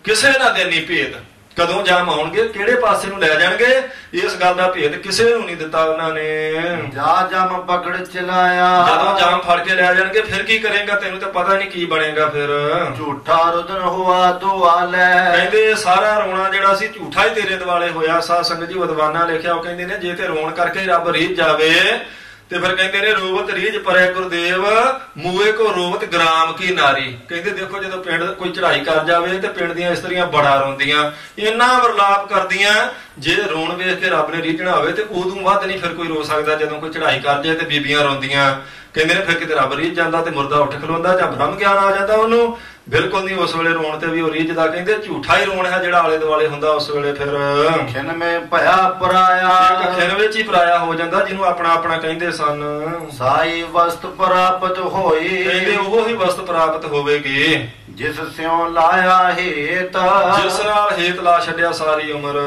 ਕਿਸੇ ਨਾ ਦੇਣੀ ਭੇਦ। ਕਦੋਂ ਜਾਮ ਆਉਣਗੇ ਕਿਹੜੇ ਪਾਸੇ ਨੂੰ ਲੈ ਜਾਣਗੇ ਇਸ ਗੱਲ ਦਾ ਭੇਦ ਕਿਸੇ ਨੂੰ ਨਹੀਂ ਦਿੱਤਾ ਉਹਨਾਂ ਨੇ। ਜਾ ਜਮ ਪਕੜ ਚਲਾਇਆ ਜਦੋਂ ਜਾਮ ਫੜ ਕੇ ਲੈ ਜਾਣਗੇ ਫਿਰ ਕੀ ਕਰੇਗਾ ਤੈਨੂੰ ਤਾਂ ਪਤਾ ਨਹੀਂ ਕੀ ਬਣੇਗਾ ਫਿਰ। ਝੂਠਾ ਰੁਦਨ ਹੋਆ ਦੁਆਲੇ। ਕਹਿੰਦੇ ਸਾਰਾ ਰੋਣਾ ਜਿਹੜਾ ਸੀ ਝੂਠਾ ਹੀ ਤੇਰੇ ਦੁਆਲੇ ਹੋਇਆ। ਸਾਧ ਸੰਗਤ ਜੀ ਵਿਦਵਾਨਾਂ ਲਿਖਿਆ ਉਹ ਕਹਿੰਦੇ ਨੇ ਜੇ ਤੇ ਰੋਣ ਕਰਕੇ ਰੱਬ ਰੀਝ ਜਾਵੇ ਤੇ ਫਿਰ ਕਹਿੰਦੇ ਨੇ ਰੋਵਤ ਰੀਝ ਪਰੇ ਗੁਰਦੇਵ ਮੂਏ ਕੋ ਰੋਵਤ ਗ੍ਰਾਮ ਕੀ ਨਾਰੀ। ਕਹਿੰਦੇ ਦੇਖੋ ਜਦੋਂ ਪਿੰਡ ਕੋਈ ਚੜ੍ਹਾਈ ਕਰ ਜਾਵੇ ਤੇ ਪਿੰਡ ਦੀਆਂ ਇਸਤਰੀਆਂ ਬੜਾ ਰੋਂਦੀਆਂ ਇੰਨਾ ਵਰਲਾਪ ਕਰਦੀਆਂ। ਜੇ ਰੋਣ ਵੇਖ ਕੇ ਰੱਬ ਨੇ ਰੀਝਣਾ ਹੋਵੇ ਤੇ ਉਦੋਂ ਵੱਧ ਨਹੀਂ ਫਿਰ ਕੋਈ ਰੋ ਸਕਦਾ। ਜਦੋਂ ਕੋਈ ਚੜ੍ਹਾਈ ਕਰ ਜਾਏ ਤੇ ਬੀਬੀਆਂ ਰੋਂਦੀਆਂ ਕਹਿੰਦੇ ਨੇ ਫਿਰ ਕਿਤੇ ਰੱਬ ਰੀਝ ਜਾਂਦਾ ਤੇ ਮੁਰਦਾ ਉੱਠ ਖਲੋਂਦਾ ਜਾਂ ਬ੍ਰਹਮ ਗਿਆਨ ਆ ਜਾਂਦਾ ਉਹਨੂੰ। ਬਿਲਕੁਲ ਨਹੀਂ ਉਸ ਵੇਲੇ ਰੋਣ ਤੇ ਵੀ ਉਹ ਰੀਝਦਾ। ਕਹਿੰਦੇ ਝੂਠਾ ਹੀ ਰੋਣ ਹੈ ਜਿਹੜਾ ਆਲੇ ਦੁਆਲੇ ਹੁੰਦਾ ਉਸ ਵੇਲੇ। ਫਿਰ ਖਿਨ ਮੇ ਭਇਆ ਪਰਾਇਆ ਇੱਕ ਖਿਨ ਵਿੱਚ ਹੀ ਪਰਾਇਆ ਹੋ ਜਾਂਦਾ ਜਿਹਨੂੰ ਆਪਣਾ ਆਪਣਾ ਕਹਿੰਦੇ ਸਨ। ਸਾਈ ਵਸਤ ਪ੍ਰਾਪਤ ਹੋਈ ਕਹਿੰਦੇ ਉਹ ਹੀ ਵਸਤ ਪ੍ਰਾਪਤ ਹੋਵੇਗੀ ਜਿਸ ਸਿਉ ਲਾਇਆ ਹੇਤ। ਜਿਸ ਨਾਲ ਹੇਤ ਲਾ ਛੱਡਿਆ ਸਾਰੀ ਉਮਰ।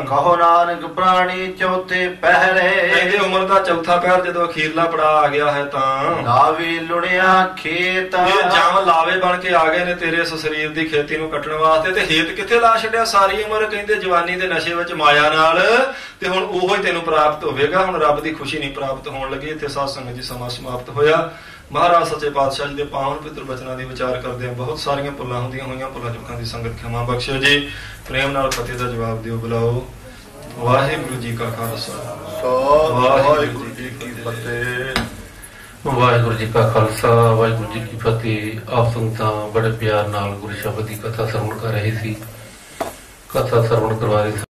ਕਹੋ ਨਾਨਕ ਪ੍ਰਾਣੀ ਚੌਥੇ ਪਹਿਰੇ। ਕਹਿੰਦੇ ਉਮਰ ਦਾ ਚੌਥਾ ਪਹਿਰ ਜਦੋਂ ਅਖੀਰਲਾ ਪੜਾ ਆ ਗਿਆ ਹੈ ਤਾਂ ਲਾਵੇ ਲੁਣਿਆ ਖੇਤ। ਇਹ ਜਾਮ ਲਾਵੇ ਬਣ ਕੇ ਆ ਗਏ ਨੇ ਤੇਰੇ ਇਸ ਸਰੀਰ ਦੀ ਖੇਤੀ ਨੂੰ ਕੱਟਣ ਵਾਸਤੇ। ਤੇ ਹੇਤ ਕਿੱਥੇ ਲਾ ਛੱਡਿਆ ਸਾਰੀ ਉਮਰ। ਕਹਿੰਦੇ ਜਵਾਨੀ ਦੇ ਨਸ਼ੇ ਵਿੱਚ ਮਾਇਆ ਨਾਲ ਤੇ ਹੁਣ ਉਹੋ ਹੀ ਤੈਨੂੰ ਪ੍ਰਾਪਤ ਹੋਵੇਗਾ। ਹੁਣ ਰੱਬ ਦੀ ਖੁਸ਼ੀ ਨਹੀਂ ਪ੍ਰਾਪਤ ਹੋਣ ਲੱਗੀ। ਇੱਥੇ ਸਾਧ ਸੰਗਤ ਜੀ ਸਮਾਂ ਸਮਾਪਤ ਹੋਇਆ। ਮਹਾਰਾਜ ਸੱਚੇ ਪਾਤਸ਼ਾਹ ਜੀ ਦੇ ਪਾਵਨ ਪਵਿੱਤਰ ਬਚਨਾਂ ਦੀ ਵਿਚਾਰ ਕਰਦੇ ਆ। ਬਹੁਤ ਸਾਰੀਆਂ ਭੁੱਲਾਂ ਹੁੰਦੀਆਂ ਹੋਈਆਂ ਭੁੱਲਾਂ ਚੁੱਕਾਂ ਦੀ ਸੰਗਤ ਖਿਮਾ ਬਖਸ਼ਿਓ ਜੀ। ਪ੍ਰੇਮ ਨਾਲ ਫਤਿਹ ਦਾ ਜਵਾਬ ਦਿਓ ਬੁਲਾਓ। ਵਾਹਿਗੁਰੂ ਜੀ ਕਾ ਖਾਲਸਾ ਵਾਹਿਗੁਰੂ ਜੀ ਕੀ ਫਤਿਹ। ਵਾਹਿਗੁਰੂ ਜੀ ਕਾ ਖਾਲਸਾ ਵਾਹਿਗੁਰੂ ਜੀ ਕੀ ਫਤਿਹ। ਆਪ ਸੰਗਤਾਂ ਬੜੇ ਪਿਆਰ ਨਾਲ ਗੁਰੂ ਸ਼ਬਦ ਦੀ ਕਥਾ ਸਰਵਣ ਕਰ ਰਹੇ ਸੀ। ਕਥਾ ਸਰਵਣ ਕਰਵਾ ਰਹੇ